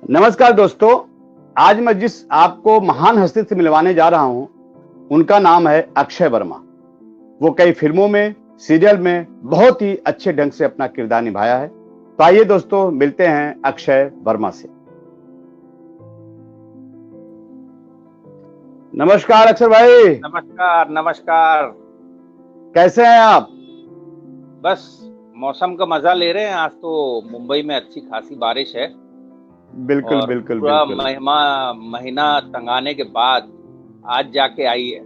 नमस्कार दोस्तों। आज मैं जिस आपको महान हस्ती से मिलवाने जा रहा हूं, उनका नाम है अक्षय वर्मा। वो कई फिल्मों में, सीरियल में बहुत ही अच्छे ढंग से अपना किरदार निभाया है। तो आइए दोस्तों, मिलते हैं अक्षय वर्मा से। नमस्कार अक्षय भाई। नमस्कार नमस्कार। कैसे हैं आप? बस मौसम का मजा ले रहे हैं। आज तो मुंबई में अच्छी खासी बारिश है बिल्कुल और बिल्कुल पूरा बिल्कुल। महीना तंगाने के बाद आज जाके आई है।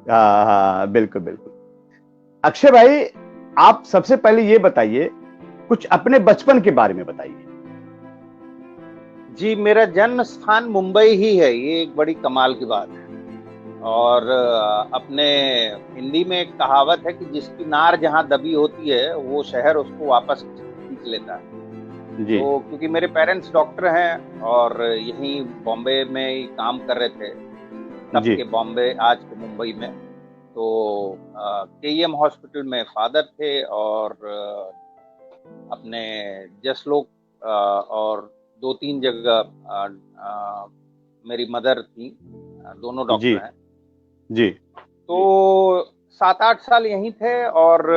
हाँ हाँ, बिल्कुल बिल्कुल। अक्षय भाई, आप सबसे पहले ये बताइए, कुछ अपने बचपन के बारे में बताइए। जी, मेरा जन्म स्थान मुंबई ही है, ये एक बड़ी कमाल की बात है। और अपने हिंदी में एक कहावत है कि जिसकी नार जहाँ दबी होती है वो शहर उसको वापस खींच लेता है। जी तो क्योंकि मेरे पेरेंट्स डॉक्टर हैं और यहीं बॉम्बे में ही काम कर रहे थे, तब जी के बॉम्बे आज के मुंबई में। तो केईएम हॉस्पिटल में फादर थे और अपने जसलोक और दो तीन जगह मेरी मदर थी, दोनों जी डॉक्टर हैं। जी तो 7-8 साल यहीं थे और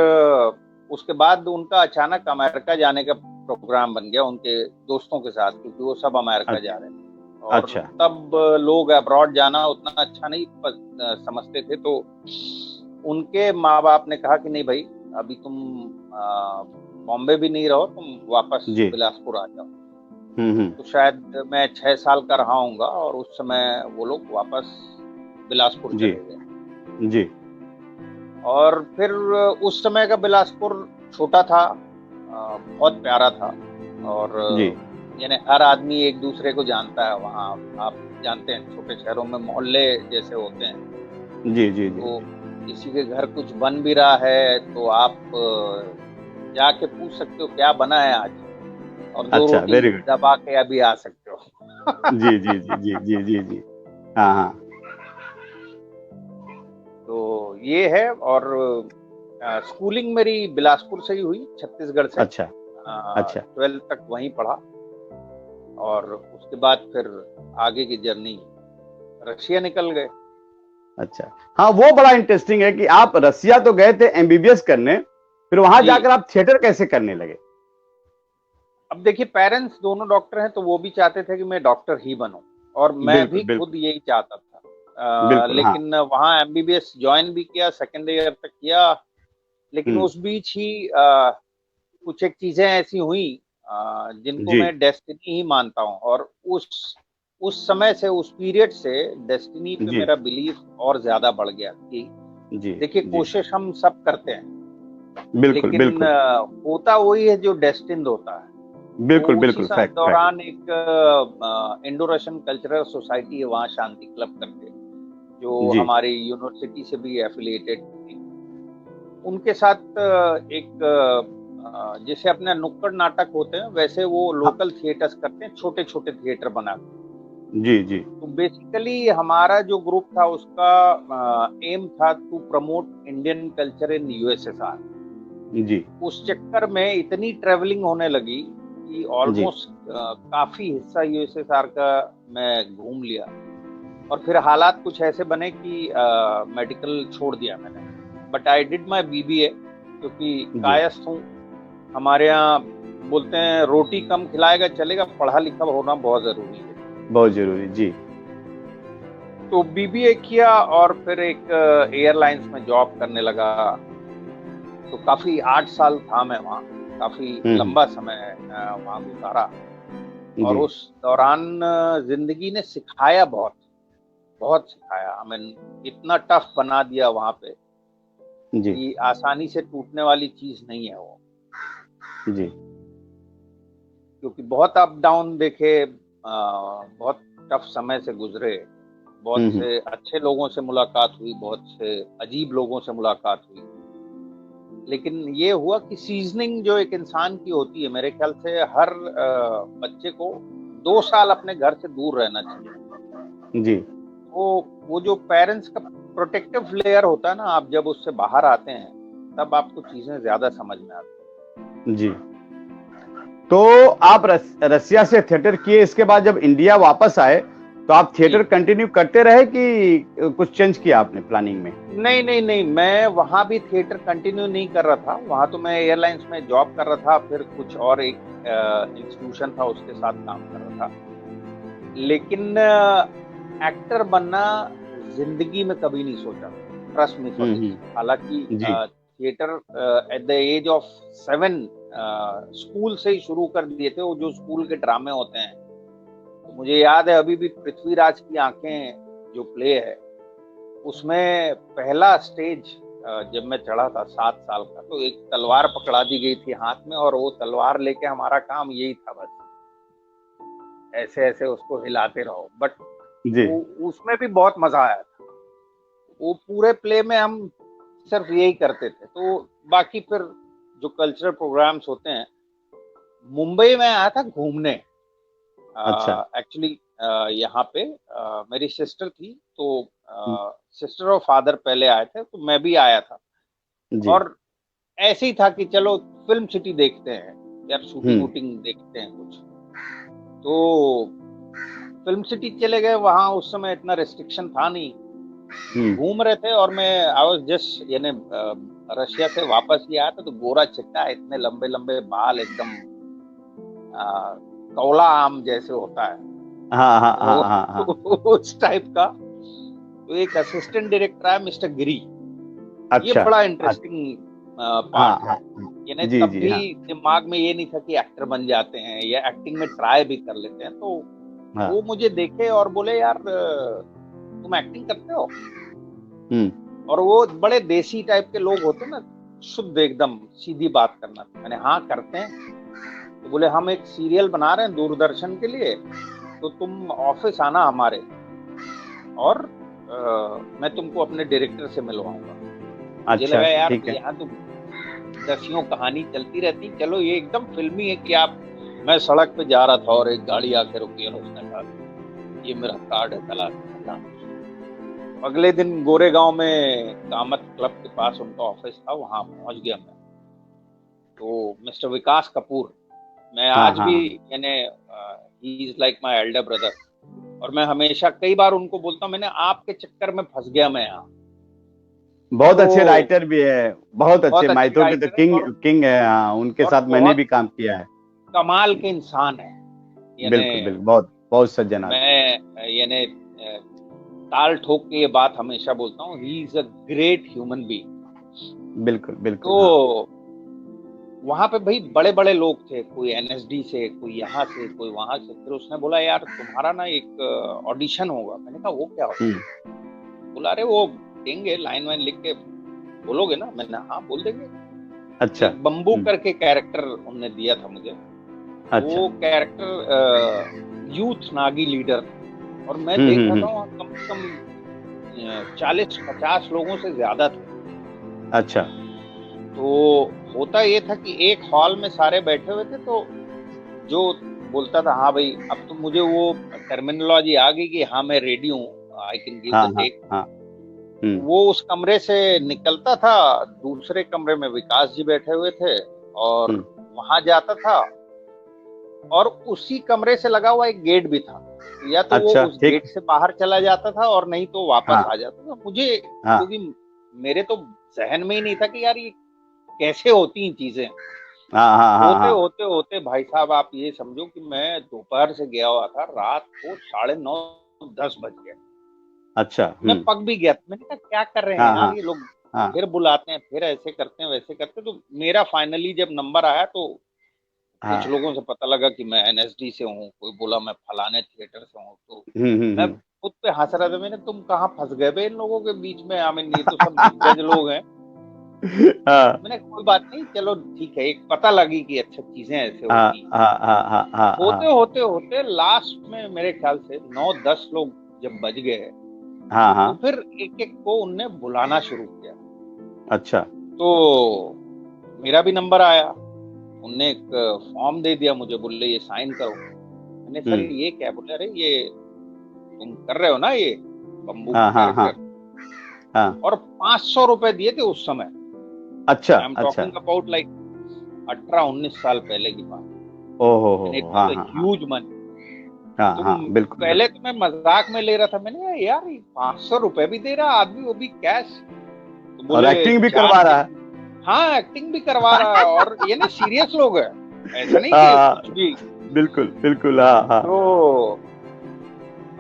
उसके बाद उनका अचानक अमेरिका जाने का प्रोग्राम बन गया उनके दोस्तों के साथ, क्योंकि वो सब अमेरिका जा रहे थे। और अच्छा। तब लोग अब्रॉड जाना उतना अच्छा नहीं समझते थे। तो उनके माँ बाप ने कहा कि नहीं भाई, अभी तुम बॉम्बे भी नहीं रहो, तुम वापस जी। बिलासपुर आ जाओ। हम्म। तो शायद मैं 6 साल का रहा हूँगा और उस समय वो लोग वापस बिलासपुर जी चले गए। जी और फिर उस समय का बिलासपुर छोटा था, बहुत प्यारा था। और जी यानी हर आदमी एक दूसरे को जानता है वहाँ। आप जानते हैं छोटे शहरों में मोहल्ले जैसे होते हैं। जी जी जी। तो किसी के घर कुछ बन भी रहा है तो आप जाके पूछ सकते हो क्या बना है आज, और दो अच्छा, रोटी वेरी गुड। दबा के अभी आ सकते हो। जी जी जी जी जी जी जी। हाँ हाँ। तो ये है। और स्कूलिंग मेरी बिलासपुर से ही हुई, छत्तीसगढ़ से। अच्छा अच्छा 12th तक वहीं पढ़ा और उसके बाद फिर आगे की जर्नी रशिया निकल गए। अच्छा। हाँ, वो बड़ा इंटरेस्टिंग है कि आप रसिया तो गए थे एमबीबीएस करने, फिर वहां जी, जाकर आप थिएटर कैसे करने लगे? अब देखिए, पेरेंट्स दोनों डॉक्टर हैं तो वो भी चाहते थे कि मैं डॉक्टर ही बनूं, और मैं बिल्कुल भी खुद बिल्कुल यही चाहता था। बिल्कुल। हाँ। लेकिन वहाँ एमबीबीएस ज्वाइन भी किया, सेकेंड ईयर तक किया। लेकिन हम्म। उस बीच ही कुछ एक चीजें ऐसी हुई जिनको जी मैं डेस्टिनी ही मानता हूँ। और उस समय से, उस पीरियड से डेस्टिनी पे जी मेरा बिलीफ और ज्यादा बढ़ गया कि जी देखिए, जी। कोशिश हम सब करते हैं, बिल्कुल लेकिन बिल्कुल होता वही है जो डेस्टिन्ड होता है। तो बिल्कुल उसी बिल्कुल। Fact fact. दौरान एक इंडो रशियन कल्चरल सोसाइटी है वहाँ, शांति क्लब करके, जो जी हमारी यूनिवर्सिटी से भी एफिलिएटेड थी। उनके साथ एक जैसे अपने नुक्कड़ नाटक होते हैं वैसे वो हाँ। लोकल थिएटर्स करते हैं, छोटे छोटे थिएटर बना के। जी जी तो बेसिकली हमारा जो ग्रुप था उसका एम था to promote Indian culture in USSR. जी उस चक्कर में इतनी ट्रेवलिंग होने लगी कि जी। ऑलमोस्ट काफी हिस्सा यूएसएसआर का मैं घूम लिया। और फिर हालात कुछ ऐसे बने कि मेडिकल छोड़ दिया मैंने। But I did my BBA, क्योंकि जी। कायस्थ हूँ। हमारे यहाँ बोलते हैं रोटी कम खिलाएगा चलेगा, पढ़ा लिखा होना बहुत जरूरी है। बहुत जरूरी। जी तो बीबीए किया और फिर एक एयरलाइंस में जॉब करने लगा। तो काफी 8 साल था मैं वहाँ, काफी हम्म। लंबा समय वहाँ गुजारा। और जी उस दौरान जिंदगी ने सिखाया, बहुत बहुत सिखाया। आई मीन, इतना टफ बना दिया वहाँ पे जी कि आसानी से टूटने वाली चीज नहीं है वो। जी। क्योंकि बहुत अप डाउन देखे, बहुत टफ समय से गुजरे, बहुत हम्म। से अच्छे लोगों से मुलाकात हुई, बहुत से अजीब लोगों से मुलाकात हुई। लेकिन ये हुआ कि सीजनिंग जो एक इंसान की होती है, मेरे ख्याल से हर बच्चे को 2 साल अपने घर से दूर रहना चाहिए। जी वो वो जो पेरेंट्स का प्रोटेक्टिव लेयर होता है ना, आप जब उससे बाहर आते हैं तब आपको चीजें ज्यादा समझ में आती जी। तो आप रसिया से थिएटर किए, इसके बाद जब इंडिया वापस आए तो आप थिएटर कंटिन्यू करते रहे कि कुछ चेंज किया आपने प्लानिंग में? नहीं नहीं नहीं, मैं वहां भी थिएटर कंटिन्यू नहीं कर रहा था। वहां तो मैं एयरलाइंस में जॉब कर रहा था, फिर कुछ और एक इंस्टीट्यूशन था उसके साथ काम कर रहा था। लेकिन एक्टर बनना जिंदगी में कभी नहीं सोचा, ट्रस्ट मी फॉर दिस। हालांकि जी। Theatre at the age of 7 school से ही शुरू कर दिए थे, वो जो स्कूल के ड्रामे होते हैं। तो मुझे याद है अभी भी पृथ्वीराज की आंखें जो प्ले है, उसमें पहला स्टेज जब मैं चढ़ा था 7 साल का, तो एक तलवार पकड़ा दी गई थी हाथ में, और वो तलवार लेके हमारा काम यही था, बस ऐसे ऐसे उसको हिलाते रहो। बट जी। उसमें भी बहुत मजा आया था। वो पूरे प्ले में हम सिर्फ यही करते थे। तो बाकी फिर जो कल्चरल प्रोग्राम्स होते हैं, मुंबई में आया था घूमने। अच्छा। एक्चुअली यहाँ पे मेरी सिस्टर थी, तो सिस्टर और फादर पहले आए थे, तो मैं भी आया था। जी। और ऐसे ही था कि चलो फिल्म सिटी देखते हैं यार, शूटिंग वूटिंग देखते हैं कुछ। तो फिल्म सिटी चले गए। वहां उस समय इतना रेस्ट्रिक्शन था नहीं, घूम रहे थे। और मैं आई वाज जस्ट, यानी रशिया से वापस ही आया था, तो गोरा चिट्टा, इतने लंबे लंबे बाल, एकदम कौला आम जैसे होता है, हाँ हाँ हाँ हाँ हाँ। उस टाइप का। तो एक असिस्टेंट डायरेक्टर है मिस्टर गिरी। ये अच्छा। बड़ा इंटरेस्टिंग पार्ट है। यानी जी तब जी। भी हाँ दिमाग में ये नहीं था कि एक्टर बन जाते हैं या एक्टिंग में ट्राई भी कर लेते हैं। तो हाँ। वो मुझे देखे और बोले, यार तुम एक्टिंग करते हो? और वो बड़े देसी टाइप के लोग होते ना, शुद्ध एकदम सीधी बात करना। मैंने हाँ करते हैं। तो बोले हम एक सीरियल बना रहे हैं दूरदर्शन के लिए, तो तुम ऑफिस आना हमारे, और मैं तुमको अपने डायरेक्टर से मिलवाऊंगा। मुझे अच्छा लगा यार ठीक है। यहाँ तो दसियों कहानी चलती रहती, चलो ये एकदम फिल्मी है कि आप। मैं सड़क पे जा रहा था और एक गाड़ी आके रुकी और उसने कहा ये मेरा कार्ड है, चला। अगले दिन गोरेगांव में कामत क्लब के पास उनका ऑफिस था, वहां पहुंच गया मैं। तो मिस्टर विकास कपूर, मैं हाँ आज भी, हाँ। यानी he is like my Elder brother. और मैं हमेशा कई बार उनको बोलता हूँ, मैंने आपके चक्कर में फंस गया मैं यहाँ। बहुत तो अच्छे राइटर भी है, बहुत अच्छे, बहुत अच्छे माइथों के तो राइटर है, किंग किंग है। हाँ, उनके और साथ मैंने बहुत भी काम किया है। कमाल के इंसान है। यानी बिल्कुल बिल्कुल, बहुत बहुत सज्जन आदमी। मैं, यानी ताल ठोक के ये बात हमेशा बोलता हूँ, he is a great human being. बिल्कुल बिल्कुल। हाँ तो वहां पे भाई बड़े बड़े लोग थे, कोई एनएसडी से, कोई यहाँ से, कोई वहां से। फिर उसने बोला यार तुम्हारा ना एक ऑडिशन होगा। मैंने कहा वो क्या होगा? बोला अरे वो देंगे लाइन वाइन लिख के, बोलोगे ना? मैंने हाँ बोल देंगे। अच्छा। एक बम्बू करके कैरेक्टर उन्होंने दिया था मुझे। अच्छा। वो कैरेक्टर यूथ नागी लीडर, और मैं देख रहा था वहाँ कम से कम 40-50 लोगों से ज्यादा थे। अच्छा। तो होता ये था कि एक हॉल में सारे बैठे हुए थे, तो जो बोलता था हाँ भाई, अब तो मुझे वो टर्मिनोलॉजी आ गई कि हाँ मैं रेडी हूँ, आई कैन गिव हाँ द हाँ टेक। हाँ। वो उस कमरे से निकलता था, दूसरे कमरे में विकास जी बैठे हुए थे, और वहां जाता था। और उसी कमरे से लगा हुआ एक गेट भी था, या तो वो अच्छा उस ठीक। गेट से बाहर चला जाता था, और नहीं तो वापस हाँ आ जाता था। मुझे, हाँ क्योंकि मेरे तो जहन में ही नहीं था कि यार ये कैसे होती हैं चीजें। हाँ हाँ हाँ होते हाँ। होते होते भाई साहब, आप ये समझो कि मैं दोपहर से गया हुआ था, रात को 9:30-10 बज गए। अच्छा। मैं पक भी गया। मैंने कहा क्या कर रहे हैं हाँ यार हाँ ये लोग, हाँ फिर बुलाते हैं, फिर ऐसे करते हैं वैसे करते हैं। तो मेरा फाइनली जब नंबर आया, तो कुछ हाँ। लोगों से पता लगा कि मैं एनएसडी से हूँ, कोई बोला मैं फलाने थिएटर से हूँ। तो मैं हम्म। खुद पे हंस रहा था। मैंने, तुम कहाँ फंस गए बे इन लोगों के बीच में? आई मीन ये तो सब दिग्गज लोग हैं। हाँ मैंने कोई बात नहीं, चलो ठीक है, एक पता लगी कि अच्छा चीजें ऐसे हाँ होती हैं। हाँ हाँ हाँ हाँ होते हाँ होते होते लास्ट में मेरे ख्याल से 9-10 लोग जब बज गए, हाँ तो हाँ। फिर एक एक को उनने बुलाना शुरू किया। अच्छा। तो मेरा भी नंबर आया। उनने एक फॉर्म दे दिया मुझे, बोले ये साइन करो। मैंने सर ये क्या? बोले अरे ये तुम कर रहे हो ना ये बम्बू हाँ हाँ हाँ कैरेक्टर। हाँ। और 500 रुपए दिए थे उस समय। अच्छा आई एम अच्छा। टॉकिंग अबाउट लाइक 18-19 साल पहले की बात। हाँ हाँ ह्यूज मनी। हाँ तो हाँ बिल्कुल पहले तो मैं मजाक में ले रहा था, मैंने कहा यार 500 रुपए भी दे रहा आदमी, वो भी कैश। तो और बोले एक्टिंग भी 4 करवा रहा है। दिन हाँ एक्टिंग भी करवा रहा है, और ये ना सीरियस लोग है, ऐसा नहीं कि हाँ कुछ भी। बिल्कुल बिल्कुल हाँ हाँ। तो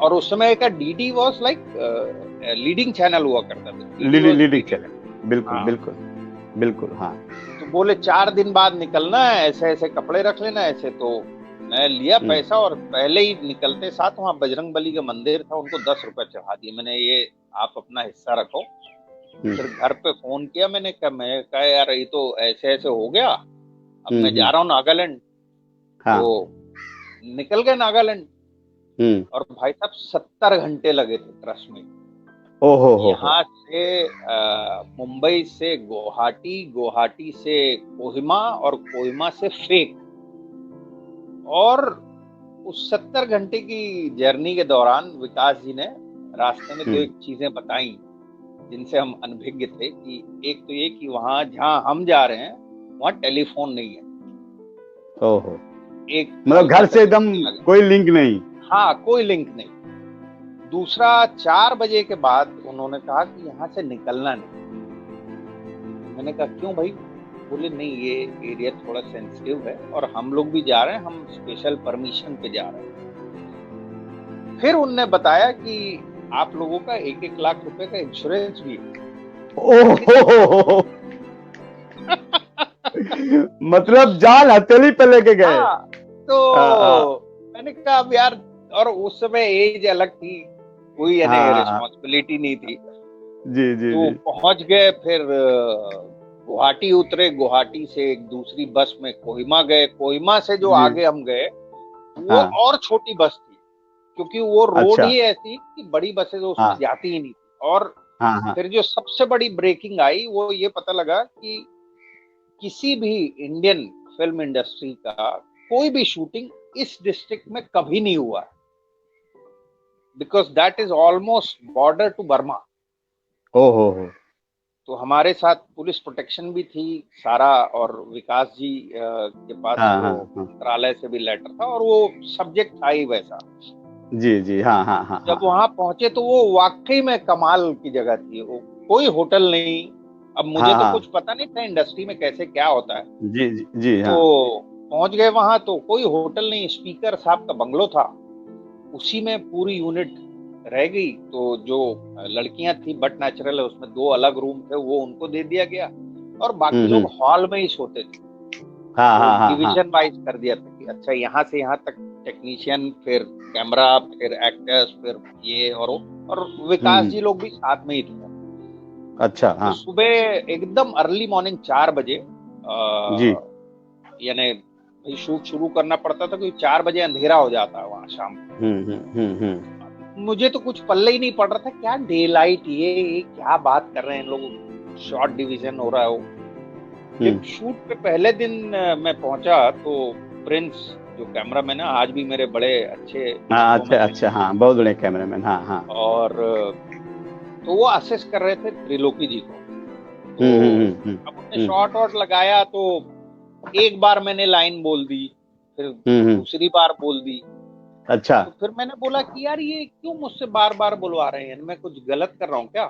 और उस समय का DD was like leading channel हुआ करता था, DD was leading leading. Channel, बिल्कुल हाँ बिल्कुल बिल्कुल हाँ। तो बोले 4 दिन बाद निकलना है, ऐसे ऐसे कपड़े रख लेना ऐसे। तो मैं लिया हम्म पैसा, और पहले ही निकलते साथ वहां बजरंग बली का मंदिर था, उनको 10 रुपए चढ़ा दिए मैंने, ये आप अपना हिस्सा रखो। फिर घर पे फोन किया मैंने, कहा यार ये तो ऐसे ऐसे हो गया, अब मैं जा हम्म। रहा हूँ नागालैंड। तो हाँ। निकल गए नागालैंड, हम्म। और भाई साहब 70 घंटे लगे थे ट्रस्ट में। ओ हो। यहाँ से मुंबई से गुवाहाटी, गुवाहाटी से कोहिमा, और कोहिमा से फेक। और उस 70 घंटे की जर्नी के दौरान विकास जी ने रास्ते में दो एक चीजें बताई जिनसे हम अनभिज्ञ थे। कि एक तो ये कि वहां जहां हम जा रहे हैं वहां टेलीफोन नहीं है, ओहो, एक मतलब साल का घर से एकदम तकलीफ लगा। कोई लिंक नहीं। हाँ कोई लिंक नहीं। दूसरा 4 बजे के बाद उन्होंने कहा कि यहाँ से निकलना नहीं। मैंने कहा क्यों भाई? बोले नहीं ये एरिया थोड़ा सेंसिटिव है, और हम लोग भी जा रहे हैं, हम स्पेशल परमिशन पे जा रहे हैं। फिर उनने बताया कि आप लोगों का 1-1 लाख रुपए का इंश्योरेंस भी है। ओहो मतलब जान हथेली पे लेके गए। हाँ तो मैंने कहा अब यार, और उस समय एज अलग थी, कोई यानी रिस्पॉन्सिबिलिटी नहीं थी। जी जी तो जी। पहुंच गए, फिर गुवाहाटी उतरे, गुवाहाटी से एक दूसरी बस में कोहिमा गए। कोहिमा से जो जी आगे हम गए वो और छोटी बस थी, क्योंकि वो रोड अच्छा ही ऐसी कि बड़ी बसें तो उसमें जाती ही नहीं थी। और हाँ। फिर जो सबसे बड़ी ब्रेकिंग आई वो ये पता लगा कि किसी भी इंडियन फिल्म इंडस्ट्री का कोई भी शूटिंग इस डिस्ट्रिक्ट में कभी नहीं हुआ, because that is almost border to Burma. ओहो। तो हमारे साथ पुलिस प्रोटेक्शन भी थी सारा, और विकास जी के पास तो मंत्रालय से भी लेटर था, और वो सब्जेक्ट था ही वैसा। जी जी हाँ। जब वहां पहुंचे तो वो वाकई में कमाल की जगह थी। वो कोई होटल नहीं, अब मुझे तो कुछ पता नहीं था इंडस्ट्री में कैसे क्या होता है। जी जी जी तो पहुंच गए वहां तो कोई होटल नहीं, स्पीकर साहब का बंगलो था, उसी में पूरी यूनिट रह गई। तो जो लड़कियां थी बट नेचुरल है, उसमें 2 अलग रूम थे, वो उनको दे दिया गया, और बाकी लोग हॉल में ही सोते थे। डिवीजन वाइज कर दिया था कि अच्छा यहाँ से यहाँ तक टेक्नीशियन, फिर कैमरा, फिर एक्टर्स, फिर ये और विकास जी लोग भी साथ में ही थे। अच्छा तो सुबह एकदम अर्ली मॉर्निंग 4 बजे यानी भाई शूट शुरू करना पड़ता था, क्योंकि 4 बजे अंधेरा हो जाता है वहां शाम को। मुझे तो कुछ पल्ले ही नहीं पड़ रहा था, क्या डे लाइट, ये क्या बात कर रहे हैं लोग, शॉर्ट डिवीजन हो रहा है। जब शूट पे पहले दिन मैं पहुंचा तो प्रिंस जो कैमरामैन है, आज भी मेरे बड़े अच्छे अच्छा हाँ, बहुत बड़े कैमरामैन हाँ। और तो वो असेस कर रहे थे त्रिलोकी जी को। तो अब उन्होंने शॉट वॉट लगाया, तो एक बार मैंने लाइन बोल दी, फिर दूसरी बार बोल दी। अच्छा। तो फिर मैंने बोला कि यार ये क्यों मुझसे बार बार बुलवा रहे हैं, मैं कुछ गलत कर रहा हूँ क्या?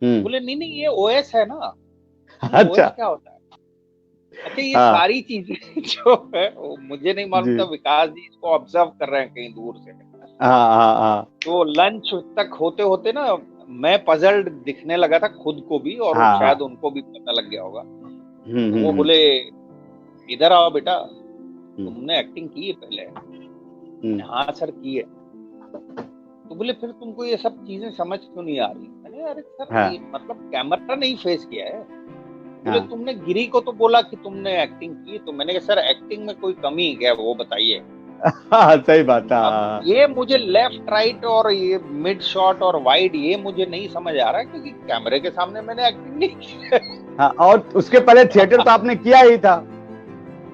बोले नहीं ये ओएस है ना। अच्छा ओएस क्या होता है? अच्छा ये सारी चीजें जो है वो मुझे नहीं मालूम था, विकास जी इसको ऑब्जर्व कर रहे हैं कहीं दूर से। तो लंच तक होते होते ना मैं पजल्ड दिखने लगा था खुद को भी, और शायद उनको भी पता लग गया होगा। तो वो बोले इधर आओ बेटा, तुमने एक्टिंग की है पहले? हाँ सर की है। तो बोले फिर तुमको ये सब चीजें समझ क्यों नहीं आ रही? मैंने अरे सर ये मतलब कैमरा नहीं फेस किया है। बोले तुमने गिरी को तो बोला कि तुमने एक्टिंग की। तो मैंने कहा सर एक्टिंग में कोई कमी है क्या, वो बताइए। सही बात है। अब ये मुझे लेफ्ट राइट और ये मिड शॉट और वाइड ये मुझे नहीं समझ आ रहा, क्योंकि कैमरे के सामने मैंने एक्टिंग नहीं की। और उसके पहले थिएटर तो आपने किया ही था।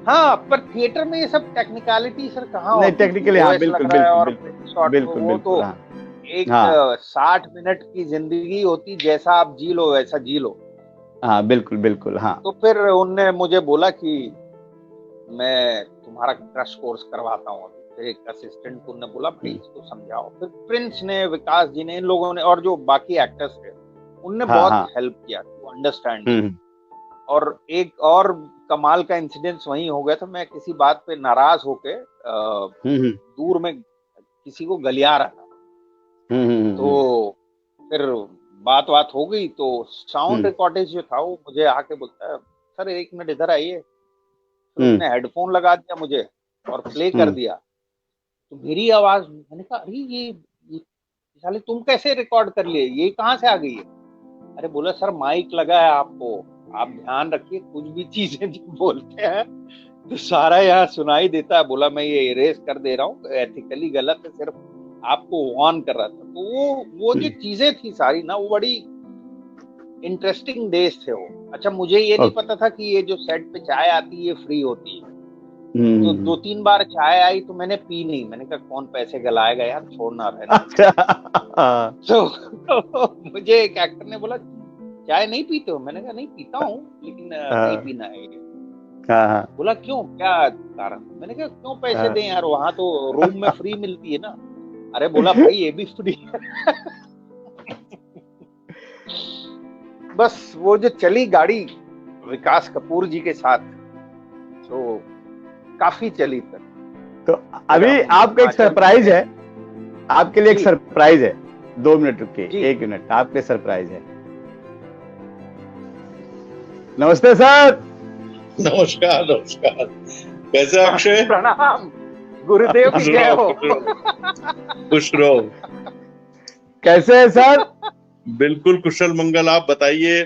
हाँ पर थिएटर में ये सब टेक्निकलिटी सर कहाँ नहीं, टेक्निकली हाँ, बिल्कुल वो तो एक 60 मिनट की जिंदगी होती, जैसा आप जी लो वैसा जी लो। हाँ बिल्कुल हाँ। तो फिर उनने मुझे बोला कि मैं तुम्हारा क्रश कोर्स करवाता हूँ। फिर एक असिस्टेंट को ने बोला भाई इसको समझाओ। फिर प्रिंस ने, विकास जी ने, इन लोगों ने, और जो बाकी एक्टर्स थे उनने बहुत हेल्प किया टू अंडरस्टैंड। और एक और कमाल का इंसिडेंस वहीं हो गया था। मैं किसी बात पे नाराज होके दूर में किसी को गलिया रहा था। तो फिर बात हो गई तो साउंड रिकॉर्डिस्ट जो था वो मुझे आके बोलता है सर 1 मिनट इधर आइए। तो उसने हेडफोन लगा दिया मुझे और प्ले कर दिया। तो मेरी आवाज, मैंने कहा अरे ये साले तुम कैसे रिकॉर्ड कर लिए, ये कहाँ से आ गई है? अरे बोला सर माइक लगा है आपको, आप ध्यान रखिए कुछ भी चीजें जो बोलते हैं तो सारा यहाँ सुनाई देता है। बोला मैं ये इरेज कर दे रहा हूँ, एथिकली गलत है, सिर्फ आपको वार्न कर रहा था। तो वो जो चीजें थी सारी ना, वो बड़ी इंटरेस्टिंग डेज थे वो। अच्छा मुझे ये नहीं पता था कि ये जो सेट पे चाय आती है ये फ्री होती है। तो 2-3 बार चाय आई तो मैंने पी नहीं। मैंने कहा कौन पैसे गलाएगा यार, छोड़ना रहना। तो मुझे एक एक्टर ने बोला चाय नहीं पीते हो? मैंने कहा नहीं पीता हूँ लेकिन नहीं पीना है ये। बोला क्यों, क्या कारण? मैंने कहा क्यों पैसे दें यार, वहां तो रूम में फ्री मिलती है ना। अरे बोला भाई ये भी फ्री है। बस वो जो चली गाड़ी विकास कपूर जी के साथ, तो काफी चली तक। तो अभी आपका एक सरप्राइज है, आपके लिए एक सरप्राइज है। 2 मिनट रुकिए, 1 मिनट, आपके सरप्राइज है। नमस्ते सर। नमस्कार नमस्कार। कैसे अक्षय? प्रणाम, गुरुदेव की जय हो। खुश रहो। कैसे है सर? बिल्कुल कुशल मंगल, आप बताइए।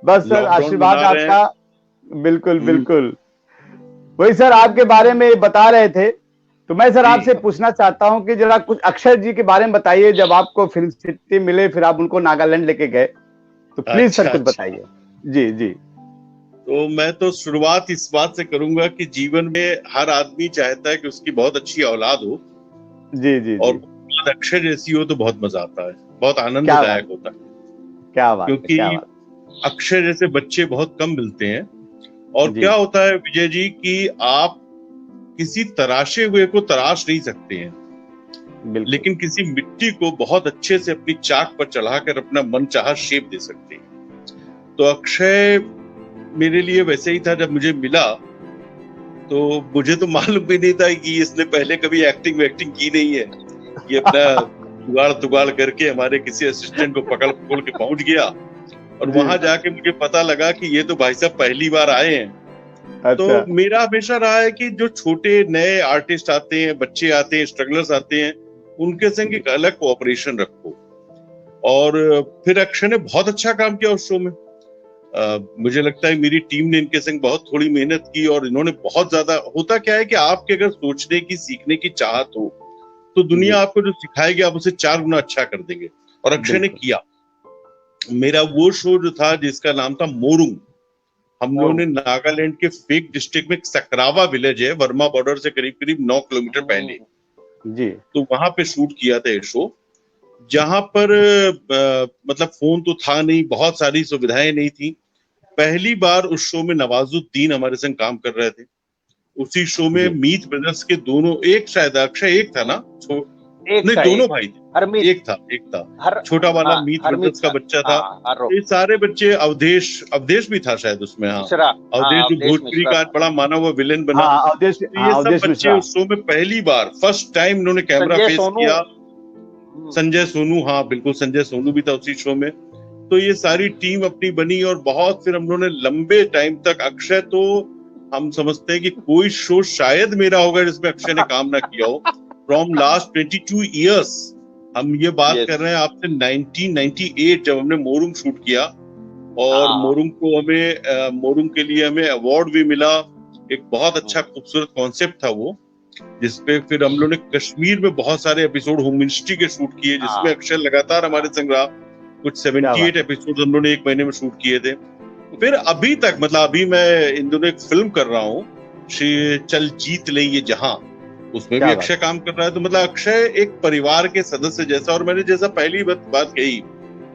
बस सर आशीर्वाद आपका। बिल्कुल बिल्कुल। वही सर आपके बारे में बता रहे थे, तो मैं सर आपसे पूछना चाहता हूं कि जरा कुछ अक्षय जी के बारे में बताइए। जब आपको फिल्म सिटी मिले, फिर आप उनको नागालैंड लेके गए, तो प्लीज सर कुछ बताइए। जी जी। तो मैं तो शुरुआत इस बात से करूंगा कि जीवन में हर आदमी चाहता है कि उसकी बहुत अच्छी औलाद हो। जी जी। और अक्षय जैसी हो तो बहुत मजा आता है, बहुत आनंददायक होता है। क्या बात, क्योंकि अक्षय जैसे बच्चे बहुत कम मिलते हैं। और क्या होता है विजय जी कि आप किसी तराशे हुए को तराश नहीं सकते हैं, लेकिन किसी मिट्टी को बहुत अच्छे से अपनी चाक पर चढ़ाकर अपना मनचाहा शेप दे सकते हैं। तो अक्षय मेरे लिए वैसे ही था। जब मुझे मिला तो मुझे तो मालूम भी नहीं था कि इसने पहले कभी एक्टिंग की नहीं है। ये अपना जुगाड़ करके हमारे किसी असिस्टेंट को पकड़ के पहुंच गया, और वहां जाके मुझे पता लगा कि ये तो भाई साहब पहली बार आए हैं। अच्छा। तो मेरा हमेशा रहा है कि जो छोटे नए आर्टिस्ट आते हैं, बच्चे आते हैं, स्ट्रगलर्स आते हैं, उनके संग एक अलग कोऑपरेशन रखो। और फिर अक्षय ने बहुत अच्छा काम किया उस शो में। मुझे लगता है मेरी टीम ने इनके संग बहुत थोड़ी मेहनत की, और इन्होंने बहुत ज्यादा। होता क्या है कि आपके अगर सोचने की, सीखने की चाहत हो तो दुनिया आपको जो सिखाएगी आप उसे 4 गुना अच्छा कर देंगे, और अक्षय ने किया। मेरा वो शो जो था जिसका नाम था मोरुंग, हम लोगों ने नागालैंड के फेक डिस्ट्रिक्ट में सक्रावा विलेज है, वर्मा बॉर्डर से करीब 9 किलोमीटर पहले जी, तो वहां पे शूट किया था ये शो। जहां पर मतलब फोन तो था नहीं, बहुत सारी सुविधाएं नहीं थी। पहली बार उस शो में नवाजुद्दीन हमारे संग काम कर रहे थे। उसी शो में मीत ब्रदर्स के दोनों, एक शायद अक्षय एक था ना, नहीं दोनों भाई थे, एक था छोटा वाला मीत ब्रदर्स का बच्चा था। ये सारे बच्चे, अवधेश भी था शायद उसमें। हाँ, अवधेश जो भोजपुरी का बड़ा माना हुआ विलेन बना। ये सब बच्चे उस शो में पहली बार, फर्स्ट टाइम इन्होंने कैमरा फेस किया। संजय सोनू, हाँ बिल्कुल, संजय सोनू भी था उसी शो में। तो ये सारी टीम अपनी बनी, और बहुत फिर हम लोगों ने लंबे टाइम तक, अक्षय तो हम समझते हैं कि कोई शो शायद मेरा होगा जिसमें अक्षय ने काम ना किया हो। फ्रॉम लास्ट 22 ईयर्स, हम ये बात कर रहे हैं आपसे 1998 जब हमने मोरुंग शूट किया, और मोरुंग के लिए हमें अवार्ड भी मिला। एक बहुत अच्छा खूबसूरत कॉन्सेप्ट था वो, जिसपे फिर हम लोग ने कश्मीर में बहुत सारे एपिसोड होम मिनिस्ट्री के शूट किए, जिसमें अक्षय लगातार हमारे संग रहा। कुछ 78 एपिसोड हम लोग ने 1 महीने में शूट किए थे। फिर अभी तक, मतलब अभी मैं इन दोनों एक फिल्म कर रहा हूँ, चल जीत ले ये जहां, उसमें भी अक्षय काम कर रहा है। तो मतलब अक्षय एक परिवार के सदस्य जैसा। और मैंने जैसा पहली बात कही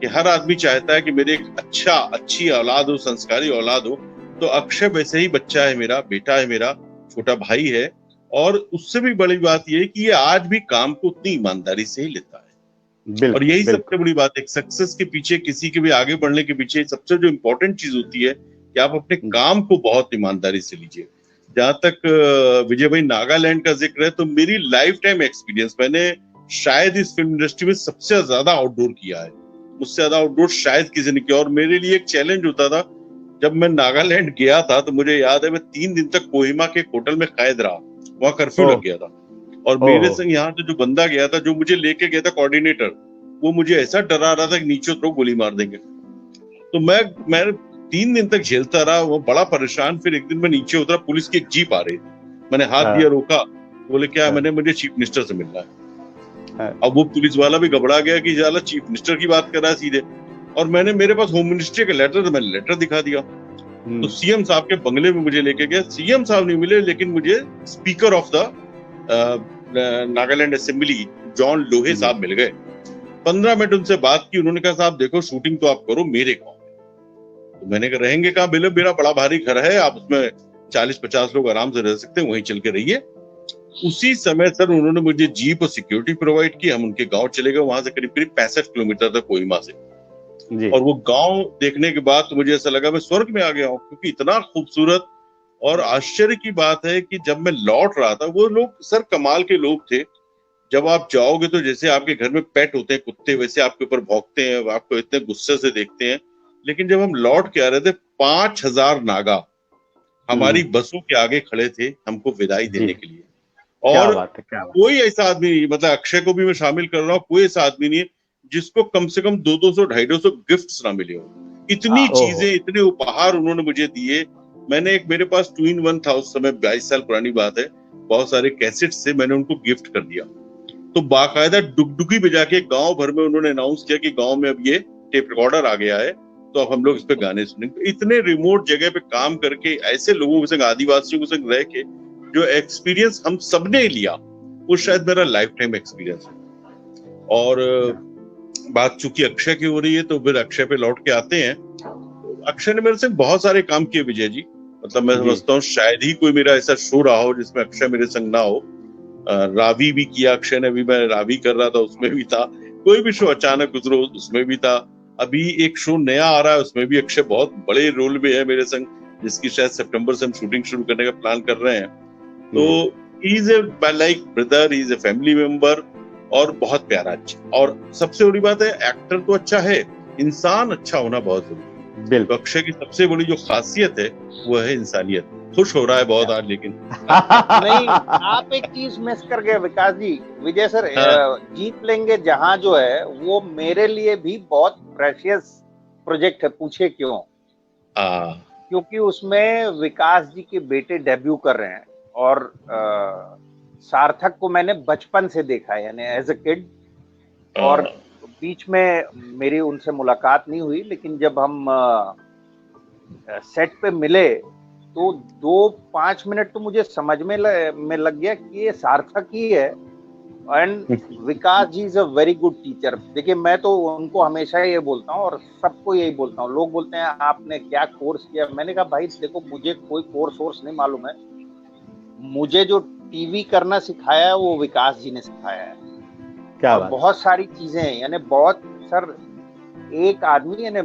कि हर आदमी चाहता है कि मेरे एक अच्छी औलाद हो, संस्कारी औलाद हो, तो अक्षय वैसे ही बच्चा है मेरा, बेटा है मेरा। छोटा भाई है, और उससे भी बड़ी बात ये है कि ये आज भी काम को उतनी ईमानदारी से ही लेता है। और यही सबसे बड़ी बात है, सक्सेस के पीछे, किसी के भी आगे बढ़ने के पीछे सबसे जो इम्पोर्टेंट चीज होती है कि आप अपने काम को बहुत ईमानदारी से लीजिए। जहां तक विजय भाई नागालैंड का जिक्र है, तो मेरी लाइफ टाइम एक्सपीरियंस, मैंने शायद इस फिल्म इंडस्ट्री में सबसे ज्यादा आउटडोर किया है, मुझसे ज्यादा आउटडोर शायद किसी ने किया। और मेरे लिए एक चैलेंज होता था, जब मैं नागालैंड गया था तो मुझे याद है मैं 3 दिन तक कोहिमा के होटल में कैद रहा, वहां कर्फ्यू लग गया था। और मेरे संग यहाँ से जो बंदा गया था, जो मुझे लेके गया था कोऑर्डिनेटर, वो मुझे ऐसा डरा रहा था कि नीचे उतरो गोली मार देंगे। तो मैं 3 दिन तक झेलता रहा, वो बड़ा परेशान। फिर एक दिन मैं नीचे उतरा, पुलिस की एक जीप आ रही थी, मैंने हाथ दिया, रोका, बोले क्या? मैंने मुझे चीफ मिनिस्टर से मिलना है। अब वो पुलिस वाला भी घबरा गया कि साला चीफ मिनिस्टर की बात कर रहा है सीधे। और मेरे पास होम मिनिस्ट्री का लेटर था, मैंने लेटर दिखा दिया। तो सीएम साहब के बंगले में मुझे लेके गया। सीएम साहब नहीं मिले, लेकिन मुझे speaker of the Nagaland assembly John लोहे साहब मिल गए। 15 मिनट उनसे बात की। उन्होंने कहा साहब देखो, शूटिंग तो आप करो मेरे गाँव में। तो मैंने कहा रहेंगे कहाँ? बोले मेरा बड़ा भारी घर है, आप उसमें 40-50 लोग आराम से रह सकते हैं, वहीं चल के रहिए। उसी समय सर उन्होंने मुझे जीप और सिक्योरिटी प्रोवाइड की। हम उनके गांव चले गए, वहां से करीब 65 किलोमीटर था कोहिमा से। और वो गांव देखने के बाद तो मुझे ऐसा लगा मैं स्वर्ग में आ गया हूँ, क्योंकि इतना खूबसूरत। और आश्चर्य की बात है कि जब मैं लौट रहा था, वो लोग सर कमाल के लोग थे। जब आप जाओगे तो जैसे आपके घर में पेट होते हैं कुत्ते, वैसे आपके ऊपर भौंकते हैं, आपको इतने गुस्से से देखते हैं। लेकिन जब हम लौट के आ रहे थे, 5000 नागा हमारी बसों के आगे खड़े थे हमको विदाई देने के लिए। और कोई ऐसा आदमी नहीं, मतलब अक्षय को भी मैं शामिल कर रहा हूँ, कोई ऐसा आदमी नहीं है जिसको कम से कम 200-250 गिफ्ट्स ना मिले हो। इतनी चीजें, इतने उपहार उन्होंने मुझे दिए। मैंने मेरे पास 2-in-1 था उस समय, 22 साल पुरानी बात है, बहुत सारे कैसेट से मैंने उनको गिफ्ट कर दिया। तो बाकायदा डुगडुगी बजा के गांव भर में उन्होंने अनाउंस किया कि गांव में अब ये टेप रिकॉर्डर आ गया है, तो अब हम लोग इस पे गाने सुनेंगे। इतने रिमोट जगह पे काम करके, ऐसे लोगों के संग, आदिवासियों के संग रह के जो एक्सपीरियंस हम सबने लिया, वो शायद मेरा लाइफ टाइम एक्सपीरियंस है। और बात चूंकि अक्षय की हो रही है, तो फिर अक्षय पे लौट के आते हैं। अक्षय ने मेरे से बहुत सारे काम किए विजय जी, मतलब मैं समझता हूँ शायद ही कोई मेरा ऐसा शो रहा हो जिसमें अक्षय मेरे संग ना हो। रावी भी किया अक्षय ने, अभी मैं रावी कर रहा था उसमें भी था। कोई भी शो अचानक गुजरो उसमें भी था। अभी एक शो नया आ रहा है, उसमें भी अक्षय बहुत बड़े रोल में है मेरे संग, जिसकी शायद सितंबर से हम शूटिंग शुरू करने का प्लान कर रहे हैं। तो he is a like brother, he is a family member, और बहुत प्यारा। अच्छा, और सबसे बड़ी बात है, एक्टर तो अच्छा है, इंसान अच्छा होना बहुत जरूरी है। तो अक्षय की सबसे बड़ी जो खासियत है वो है इंसानियत। खुश हो रहा है बहुत आज, लेकिन नहीं, आप एक चीज मिस कर गए विकास जी। विजय सर, जीत लेंगे जहां जो है वो मेरे लिए भी बहुत प्रेशियस प्रोजेक्ट है। पूछे क्यों? क्योंकि उसमें विकास जी के बेटे डेब्यू कर रहे हैं, और सार्थक को मैंने बचपन से देखा है, यानी एज अ किड। और बीच में मेरी उनसे मुलाकात नहीं हुई, लेकिन जब हम सेट पे मिले तो 2-5 मिनट तो मुझे समझ में लग गया कि ये सार्थक ही है। And Vikas ji is a very good teacher. देखिए, मैं तो उनको हमेशा ये बोलता हूँ और सबको यही बोलता हूँ। लोग बोलते हैं आपने क्या कोर्स किया? मैंने कहा भाई देखो, मुझे कोई कोर्स नहीं मालूम है, मुझे जो टीवी करना सिखाया है वो विकास जी ने सिखाया है। क्या और बहुत सारी चीजें, यानी बहुत सर, एक आदमी, यानी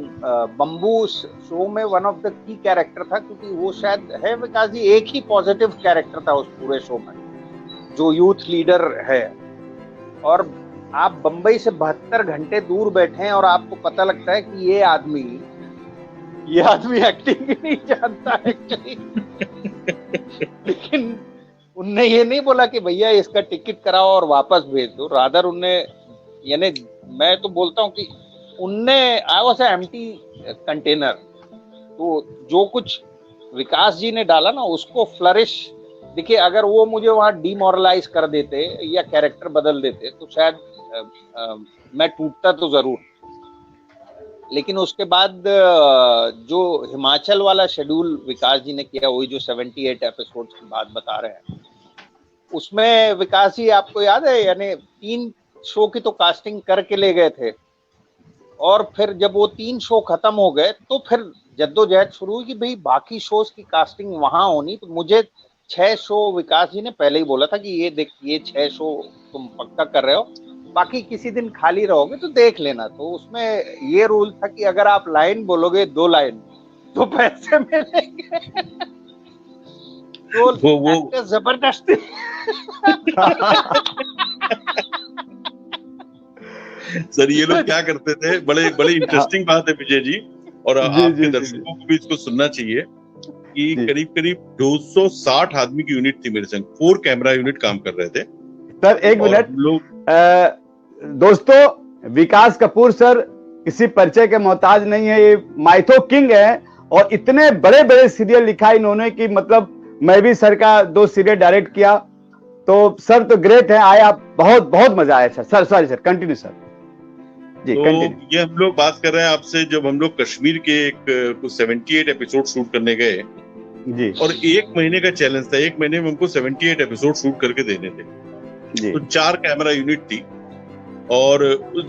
बम्बू शो में one of the key character था, क्योंकि वो शायद है विकास जी एक ही पॉजिटिव कैरेक्टर था उस पूरे शो में, जो यूथ लीडर है। और आप बंबई से 72 घंटे दूर बैठे हैं और आपको पता लगता है कि ये आदमी एक्टिंग ही नहीं जानता है। लेकिन उनने ये नहीं बोला कि भैया इसका टिकट कराओ और वापस भेज दो। रादर उनने, यानी मैं तो बोलता हूँ कि उनने, I was a empty container. तो जो कुछ विकास जी ने डाला ना, उसको फ्लरिश। देखिए, अगर वो मुझे वहां डिमोरलाइज कर देते या कैरेक्टर बदल देते तो शायद मैं टूटता तो जरूर। लेकिन उसके बाद जो हिमाचल वाला शेड्यूल विकास जी ने किया, वही जो 78 एपिसोड्स की बात बता रहे हैं, उसमें विकास जी, आपको याद है, यानी 3 शो की तो कास्टिंग करके ले गए थे। और फिर जब वो 3 शो खत्म हो गए तो फिर जद्दोजहद शुरू हुई कि भाई बाकी शोज की कास्टिंग वहां होनी। तो मुझे 6 शो विकास जी ने पहले ही बोला था कि ये देख, ये 6 शो तुम पक्का कर रहे हो, बाकी किसी दिन खाली रहोगे तो देख लेना। तो उसमें ये रूल था कि अगर आप लाइन बोलोगे 2 लाइन तो पैसे मिलेंगे। तो वो जबरदस्ती सर ये लोग क्या करते थे, बड़े बड़े इंटरेस्टिंग बात है विजय जी, और आपके दर्शकों को भी इसको सुनना चाहिए कि करीब करीब 260 आदमी की यूनिट थी मेरे संग, 4 कैमरा यूनिट काम कर रहे थे। सर एक मिनट, दोस्तों विकास कपूर सर किसी परिचय के मोहताज नहीं है, ये माइथो किंग है और इतने बड़े बड़े सीरियल लिखा इन्होंने कि मतलब मैं भी सर का 2 सीरियल डायरेक्ट किया, तो सर तो ग्रेट है। आए आप, बहुत बहुत मजा आया sir. Sorry sir, continue sir जी। तो ये हम लोग बात कर रहे हैं आपसे जब हम लोग कश्मीर के एक 78 एपिसोड शूट करने गए जी, और 1 महीने का चैलेंज था, 1 महीने में हमको 78 एपिसोड शूट करके देने थे जी। तो 4 कैमरा यूनिट थी और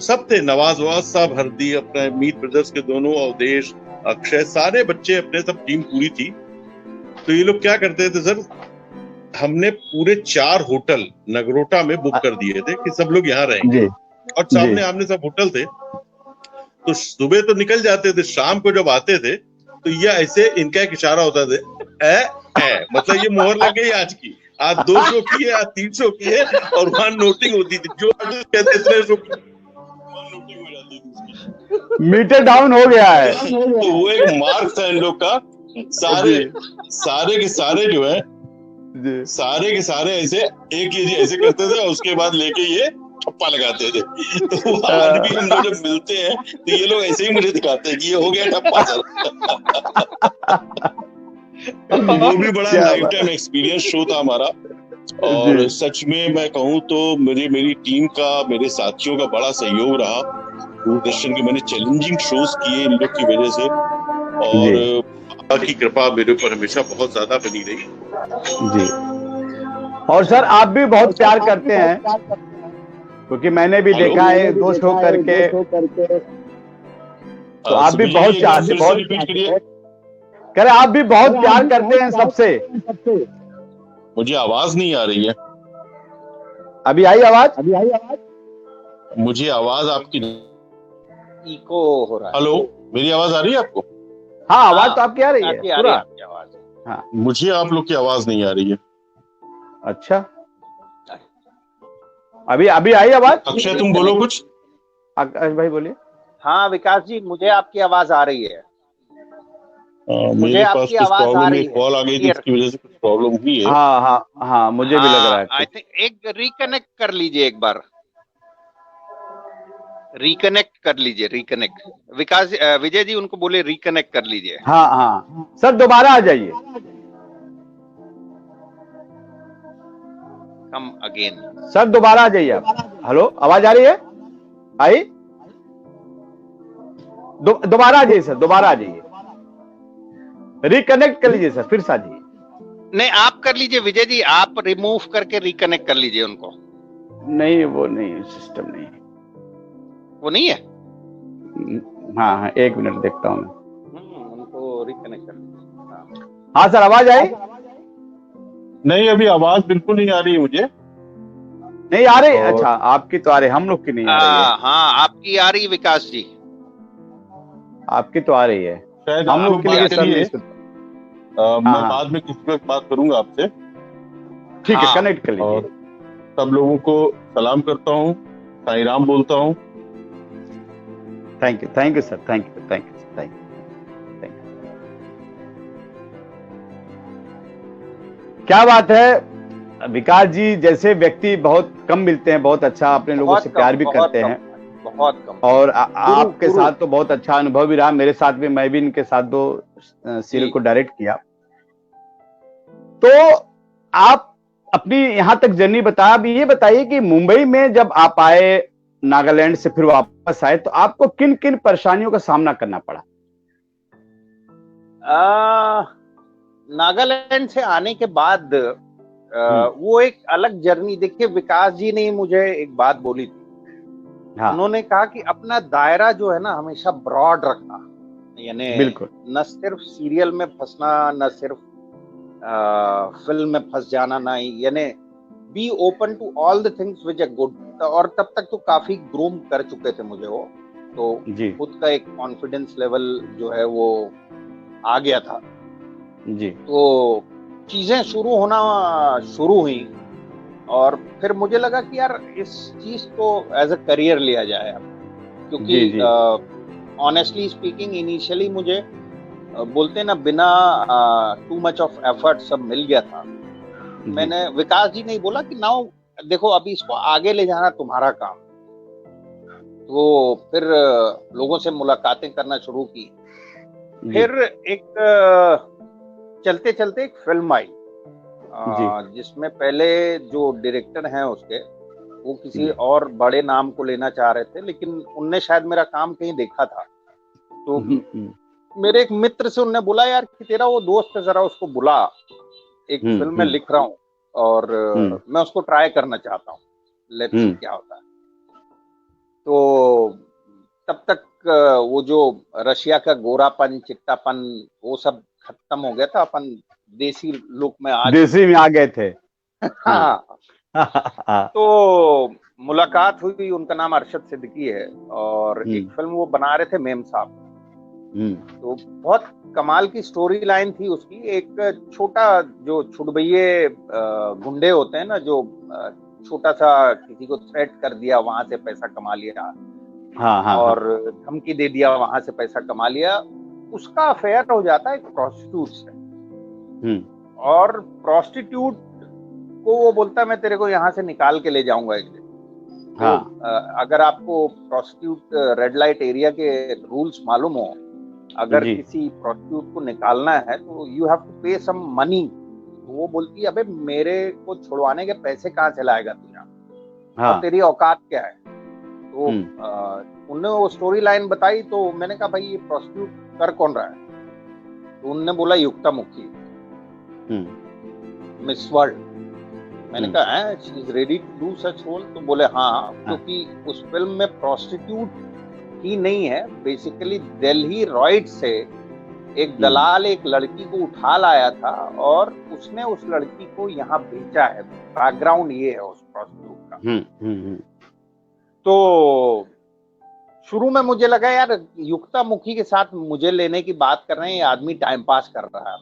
सब थे, नवाज साहब, हरदी, अपने मीत ब्रदर्स के दोनों, अवधेश, अक्षय, सारे बच्चे अपने, सब टीम पूरी थी। तो ये लोग क्या करते थे सर, हमने पूरे 4 होटल नगरोटा में बुक कर दिए थे कि सब लोग यहाँ रहेंगे और सामने आमने सब होटल थे। तो सुबह तो निकल जाते थे, शाम को जब आते थे तो ये ऐसे, इनका एक इशारा होता था, मतलब ये मोहर लग गई आज की, आज 2 शो की है, आज 3 शो की है, और वहां नोटिंग होती थी, जो कहते इतने शो नोटिंग हो जाती थी, मीटर डाउन हो गया है। तो वो एक मार्क था इन लोग का। सारे के सारे जो है, सारे के सारे ऐसे एक ही ऐसे करते थे और उसके बाद लेके ये ठप्पा लगाते थे। तो आज भी हम लोग जब मिलते हैं तो ये लोग ऐसे ही मुझे दिखाते हैं कि ये हो गया ठप्पा सर। वो भी बड़ा लाइफ टाइम एक्सपीरियंस शो था हमारा। और सच में मैं कहूँ तो मेरी टीम का, मेरे साथियों का बड़ा सहयोग रहा। दूरदर्शन के मैंने चैलेंजिंग शोज किए इन लोग की वजह से, और की कृपा मेरे ऊपर हमेशा बहुत ज्यादा बनी रही जी। और सर आप भी बहुत प्यार करते हैं, क्योंकि मैंने भी देखा है 2 शो करके, तो आप भी बहुत कह रहे, आप भी बहुत प्यार करते हैं सबसे। मुझे आवाज नहीं आ रही है। अभी आई आवाज? मुझे आवाज आपकी इको हो रहा है। हेलो, मेरी आवाज आ रही है आपको? हाँ, आवाज तो आपकी आ रही है पूरा। आपकी आवाज। हाँ, मुझे आप लोग की आवाज नहीं आ रही है। अच्छा, अभी आई आवाज? अक्षय तुम बोलो कुछ। आकाश भाई बोलिए। हाँ विकास जी, मुझे आपकी आवाज आ रही है। मुझे आपकी आवाज आ रही है। कॉल आ गई थी, इसकी वजह से कुछ प्रॉब्लम हुई है। हाँ, मुझे भी लग रहा है। आई थिंक एक रिकनेक्ट कर लीजिए, एक बार रिकनेक्ट कर लीजिए। रिकनेक्ट विकास, विजय जी उनको बोले रिकनेक्ट कर लीजिए। हाँ सर, दोबारा आ जाइए। कम अगेन सर, दोबारा आ जाइए आप। हेलो, आवाज आ रही है? आई? दोबारा आ जाइए सर, दोबारा आ जाइए, रिकनेक्ट कर लीजिए सर, फिर से आ जाइए। नहीं, आप कर लीजिए विजय जी, आप रिमूव करके रिकनेक्ट कर लीजिए उनको। नहीं, वो नहीं, सिस्टम नहीं है, वो नहीं है। हाँ, 1 मिनट देखता हूँ मैं। उनको रिकनेक्ट कर लीजिए। हाँ सर, आवाज आई? नहीं, अभी आवाज बिल्कुल नहीं आ रही है मुझे। नहीं आ रही? अच्छा, आपकी तो आ रही, हम लोग की नहीं आ रही है। हाँ, आपकी आ रही है विकास जी, आपकी तो आ रही है, शायद हम लोग के लिए सर नहीं। मैं बाद में किसी वक्त बात करूंगा आपसे। ठीक है, कनेक्ट कर लीजिए। और सब लोगों को सलाम करता हूँ, साईं राम बोलता हूँ। Thank you sir, thank you. क्या बात है, विकास जी जैसे व्यक्ति बहुत कम मिलते हैं, बहुत अच्छा, अपने लोगों से प्यार भी करते हैं, बहुत कम। और आपके साथ तो बहुत अच्छा अनुभव भी रहा, मेरे साथ भी, मैं भी इनके साथ 2 सीरियल को डायरेक्ट किया। तो आप अपनी यहाँ तक जर्नी बताया, अभी ये बताइए कि मुंबई में जब आप आए, नागालैंड से फिर वापस आए, तो आपको किन किन परेशानियों का सामना करना पड़ा? नागालैंड से आने के बाद वो एक अलग जर्नी। देखिए, विकास जी ने मुझे एक बात बोली थी। हाँ। उन्होंने कहा कि अपना दायरा जो है ना, हमेशा ब्रॉड रखना, यानी बिल्कुल न सिर्फ सीरियल में फंसना, न सिर्फ फिल्म में फंस जाना नहीं, यानी be open to all the things which are good. और तब तक तो काफी ग्रूम कर चुके थे मुझे वो, तो खुद का एक कॉन्फिडेंस लेवल जो है वो आ गया था जी। तो चीजें शुरू होना शुरू हुई और फिर मुझे लगा कि यार इस चीज को एज अ करियर लिया जाए अब, क्योंकि ऑनेस्टली स्पीकिंग इनिशियली मुझे बोलते ना बिना टू मच ऑफ एफर्ट सब मिल गया था। मैंने विकास जी ने बोला कि नाउ देखो अभी इसको आगे ले जाना तुम्हारा काम। तो फिर लोगों से मुलाकातें करना शुरू की। फिर एक चलते चलते एक फिल्म आई जिसमें पहले जो डायरेक्टर हैं उसके वो किसी और बड़े नाम को लेना चाह रहे थे, लेकिन उनने शायद मेरा काम कहीं देखा था। तो मेरे एक मित्र से उनने बोला यार कि तेरा वो दोस्त है, जरा उसको बुला, एक फिल्म में लिख रहा हूँ और मैं उसको ट्राई करना चाहता हूँ, लेट्स सी क्या होता है। तो तब तक वो जो रशिया का गोरापन चिट्टापन वो सब खत्म हो गया था, अपन देसी लुक में आ गए थे। हाँ। तो मुलाकात हुई, उनका नाम अरशद सिद्दीकी है और एक फिल्म वो बना रहे थे मेम साहब। तो बहुत कमाल की स्टोरी लाइन थी उसकी। एक छोटा जो छुड़बैये गुंडे होते हैं ना, जो छोटा सा किसी को थ्रेट कर दिया, वहां से पैसा कमा लिया, और धमकी दे दिया, वहां से पैसा कमा लिया, उसका अफेयर हो जाता है एक प्रोस्टिट्यूट से। और प्रोस्टिट्यूट को वो बोलता है मैं तेरे को यहाँ से निकाल के ले जाऊंगा एक दिन। तो अगर आपको प्रोस्टिट्यूट रेड लाइट एरिया के रूल्स मालूम हो, अगर किसी प्रोस्टिट्यूट को निकालना है तो यू हैव टू पे सम मनी। तो वो बोलती है अबे मेरे को छुड़वाने के पैसे कहाँ से लाएगा तू यहाँ, और तेरी औकात क्या है। तो उन्होंने वो स्टोरी लाइन बताई, तो मैंने कहा भाई ये प्रोस्टिट्यूट कर कौन रहा है। तो उन्होंने बोला युक्ता मुखी, मिस वर्ल्ड। मैंने कहा she is ready to do such role. तो बोले हाँ, क्योंकि उस फिल्म में प्रोस्टिट्यूट ही नहीं है, बेसिकली दिल्ली रॉयड से एक दलाल एक लड़की को उठा लाया था और उसने उस लड़की को यहाँ बेचा है। बैकग्राउंड ये है उस प्रोस्टिट्यूट का। तो शुरू में मुझे लगा यार युक्ता मुखी के साथ मुझे लेने की बात कर रहे हैं, ये आदमी टाइम पास कर रहा है,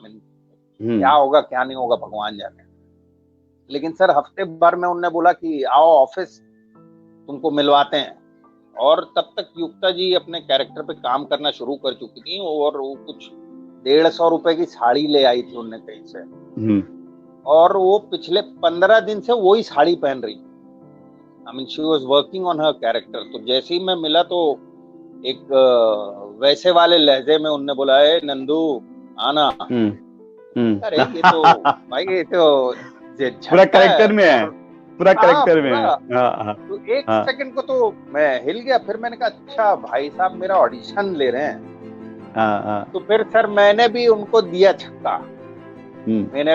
क्या होगा क्या नहीं होगा भगवान जाने। लेकिन सर हफ्ते भर में उनने बोला कि आओ ऑफिस तुमको मिलवाते हैं, और तब तक युक्ता जी अपने कैरेक्टर पे काम करना शुरू कर चुकी थी, और वो कुछ 150 रुपए की साड़ी ले आई थी उनने कहीं से, और वो पिछले 15 दिन से वही साड़ी पहन रही। I mean she was working on her character. तो जैसे ही मैं मिला तो एक वैसे वाले लहजे में उनने बोला है नंदू आना। अरे ये तो भाई ये तो पूरा कैरेक्टर में है, पूरा कैरेक्टर में है। तो एक सेकंड को तो मैं हिल गया। फिर मैंने कहा अच्छा भाई साहब मेरा ऑडिशन ले रहे हैं। तो फिर सर मैंने भी उनको दिया छक्का। मैंने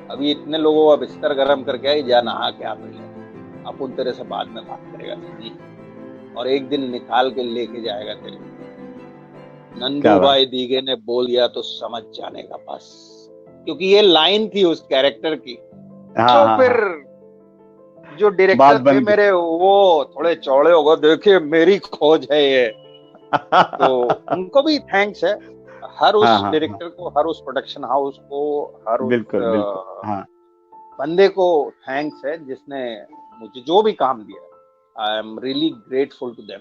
अभी इतने लोगों का बिस्तर गर्म करके आई, जा नहा के आ पहले, अपन तेरे से बाद में बात करेगा जी, और एक दिन निकाल के लेके जाएगा तेरे। नंदू भाई दीगे ने बोल दिया तो समझ जाने का बस, क्योंकि ये लाइन थी उस कैरेक्टर की। तो फिर जो डायरेक्टर थे मेरे वो थोड़े चौड़े हो गए, देखिए मेरी खोज है ये। तो उनको भी थैंक्स है, हर उस डायरेक्टर को, हर उस प्रोडक्शन हाउस को, हर उस बंदे को थैंक्स है जिसने मुझे जो भी काम दिया। I am really grateful to them,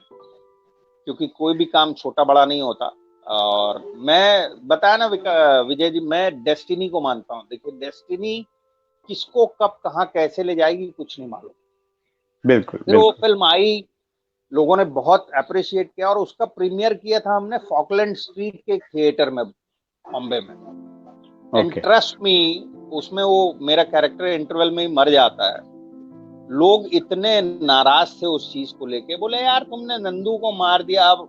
क्योंकि कोई भी काम छोटा बड़ा नहीं होता। और मैं बताया ना विजय जी, मैं डेस्टिनी को मानता हूँ। देखिए डेस्टिनी किसको कब कहाँ कैसे ले जाएगी कुछ नहीं मालूम। बिल्कुल। फिर वो फिल्म आई, लोगों ने बहुत अप्रिशिएट किया, और उसका प्रीमियर किया था हमने फॉकलैंड स्ट्रीट के थिएटर में बॉम्बे में। एंड ट्रस्ट मी, उसमें वो मेरा कैरेक्टर इंटरवल में ही मर जाता है। लोग इतने नाराज थे उस चीज को लेके, बोले यार तुमने नंदू को मार दिया। अब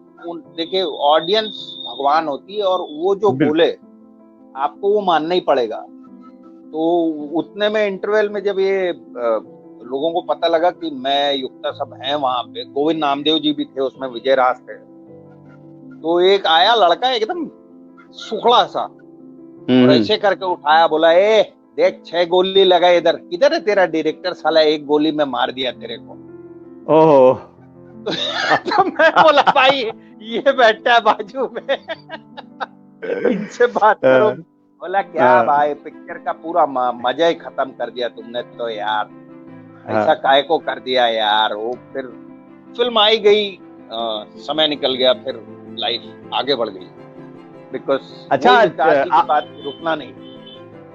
देखिए ऑडियंस भगवान होती है, और वो जो बोले आपको वो मानना ही पड़ेगा। तो उतने में इंटरवल में जब ये लोगों को पता लगा कि मैं युक्ता सब हैं वहां पे, गोविंद नामदेव जी भी थे उसमें, विजय राज थे, तो एक आया लड़का एकदम सुखड़ा सा, और ऐसे करके उठाया, बोला ए देख 6 गोली लगा इधर, किधर है तेरा डायरेक्टर, साला 1 गोली में मार दिया तेरे को। ओह। तो मैं बोला भाई ये बैठा है बाजू में, इनसे बात करो। बोला क्या भाई, पिक्चर का पूरा मजा ही खत्म कर दिया तुमने तो यार, ऐसा काहे को कर दिया यार। वो फिर फिल्म आई गई, समय निकल गया, फिर लाइफ आगे बढ़ गई। बिकॉज अच्छा, बात रुकना नहीं।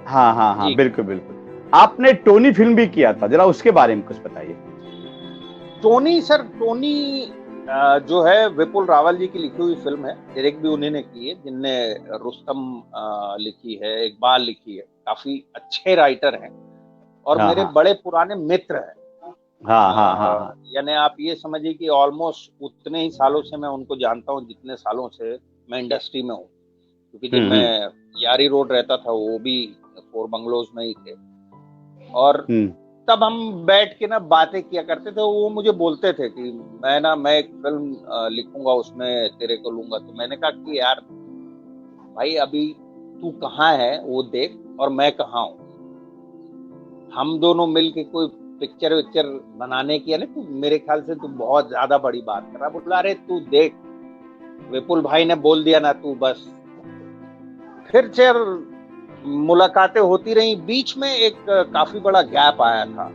हाँ हाँ हाँ, बिल्कुल बिल्कुल। आपने टोनी फिल्म भी किया था, जरा उसके बारे में कुछ बताइए। टोनी सर, टोनी जो है विपुल रावल जी की लिखी हुई फिल्म है, डायरेक्ट भी उन्हीं ने की है, जिनने रुस्तम लिखी है, इकबाल लिखी है, काफी अच्छे राइटर हैं और मेरे बड़े पुराने मित्र हैं। हाँ हाँ हाँ, यानी आप ये समझिए कि ऑलमोस्ट उतने ही सालों से मैं उनको जानता हूँ जितने सालों से मैं इंडस्ट्री में हूँ, क्योंकि जब मैं यारी रोड रहता था वो भी 4 बंगलोज में ही थे, और तब हम बैठ के ना बातें किया करते थे। वो मुझे बोलते थे कि मैं एक फिल्म लिखूंगा, उसमें तेरे को लूंगा। तो मैंने कहा कि यार भाई अभी तू कहाँ है वो देख और मैं कहाँ हूँ, हम दोनों मिलके कोई पिक्चर विक्चर बनाने की है ना, तू मेरे ख्याल से तू बहुत ज्यादा बड़ी बात कर रहा। बोला अरे तू देख, विपुल भाई ने बोल दिया ना, तू बस। फिर चल मुलाकातें होती रही, बीच में एक काफी बड़ा गैप आया था,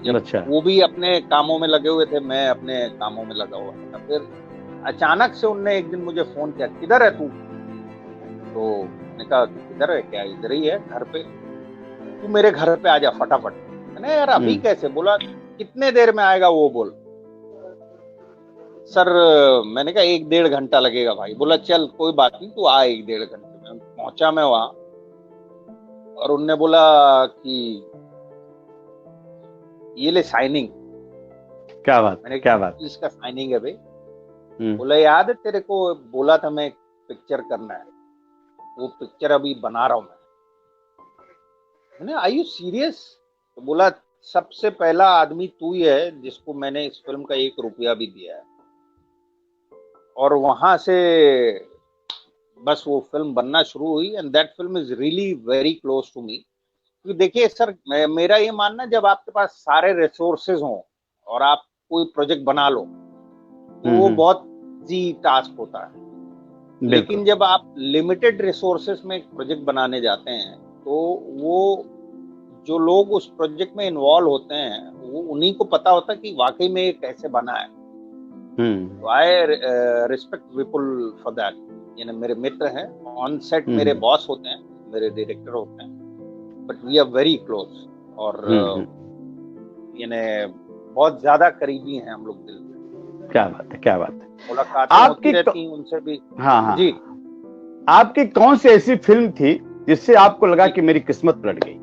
जब अच्छा। वो भी अपने कामों में लगे हुए थे, मैं अपने कामों में लगा हुआ था। फिर अचानक से उनने एक दिन मुझे फोन किया, किधर है तू? तो मैंने कहा किधर है, क्या इधर ही है घर पे, तू मेरे घर पे आ जा फटाफट। मैंने यार अभी कैसे? बोला कितने देर में आएगा वो बोल। सर मैंने कहा 1-1.5 घंटा लगेगा भाई। बोला चल कोई बात नहीं, तू आ 1-1.5 घंटे में। पहुंचा मैं वहां और उनने बोला कि ये ले साइनिंग। क्या बात, मैंने क्या बात, इसका साइनिंग है भाई। बोला याद है तेरे को बोला था मैं पिक्चर करना है, वो पिक्चर अभी बना रहा हूं मैंने। Are you serious? तो बोला सबसे पहला आदमी तू ही है जिसको मैंने इस फिल्म का 1 रुपया भी दिया है। और वहां से बस वो फिल्म बनना शुरू हुई, and that film is really very close to me. क्योंकि देखिए सर, मेरा ये मानना, जब आपके पास सारे रिसोर्सेज हों और आप कोई प्रोजेक्ट बना लो तो वो बहुत इजी टास्क होता है। लेकिन जब आप लिमिटेड रिसोर्सेज में एक प्रोजेक्ट बनाने जाते हैं तो वो जो लोग उस प्रोजेक्ट में इन्वॉल्व होते हैं वो उन्हीं को पता होता है कि वाकई में ये कैसे बना है। तो I respect Vipul for that. यानी मेरे मित्र हैं, ऑन सेट मेरे बॉस होते हैं, मेरे डायरेक्टर होते हैं, but we are very close. और यानी बहुत ज्यादा करीबी हैं हम लोग दिल से। क्या बात है, क्या बात है। मुलाकातें होती रहती उनसे भी। हाँ हाँ जी। आपकी कौन सी ऐसी फिल्म थी जिससे आपको लगा कि मेरी किस्मत पलट गई?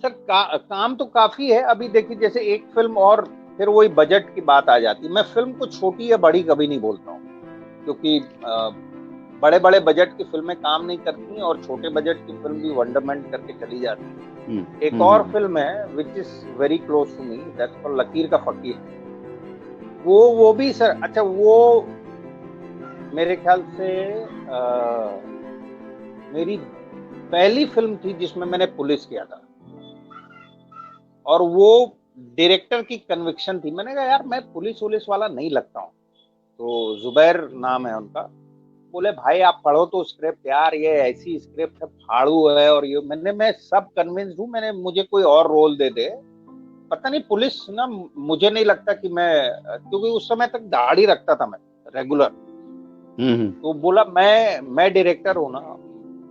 सर काम तो काफी है। अभी देखिए जैसे एक फिल्म, और फिर वही बजट की बात आ जाती है। मैं फिल्म को छोटी या बड़ी कभी नहीं बोलता हूँ, क्योंकि बड़े बड़े बजट की फिल्में काम नहीं करती और छोटे बजट की फिल्म भी वंडरमेंट करके चली जाती है। एक और फिल्म है which is very close to me, that's for Lakeer Ka फकीर। वो भी सर, अच्छा वो मेरे ख्याल से मेरी पहली फिल्म थी जिसमें मैंने पुलिस किया था, और वो डायरेक्टर की कन्विक्शन थी। मैंने कहा यार मैं पुलिस वाला नहीं लगता हूँ। तो जुबैर नाम है उनका, बोले भाई आप पढ़ो तो स्क्रिप्ट, यार ये ऐसी स्क्रिप्ट है, फाड़ू है, और ये मैं सब कन्विंस्ड हूँ, मुझे कोई और रोल दे दे। पता नहीं पुलिस ना, मुझे नहीं लगता कि मैं, क्योंकि उस समय तक दाढ़ी रखता था मैं रेगुलर। तो बोला मैं डायरेक्टर हूँ ना,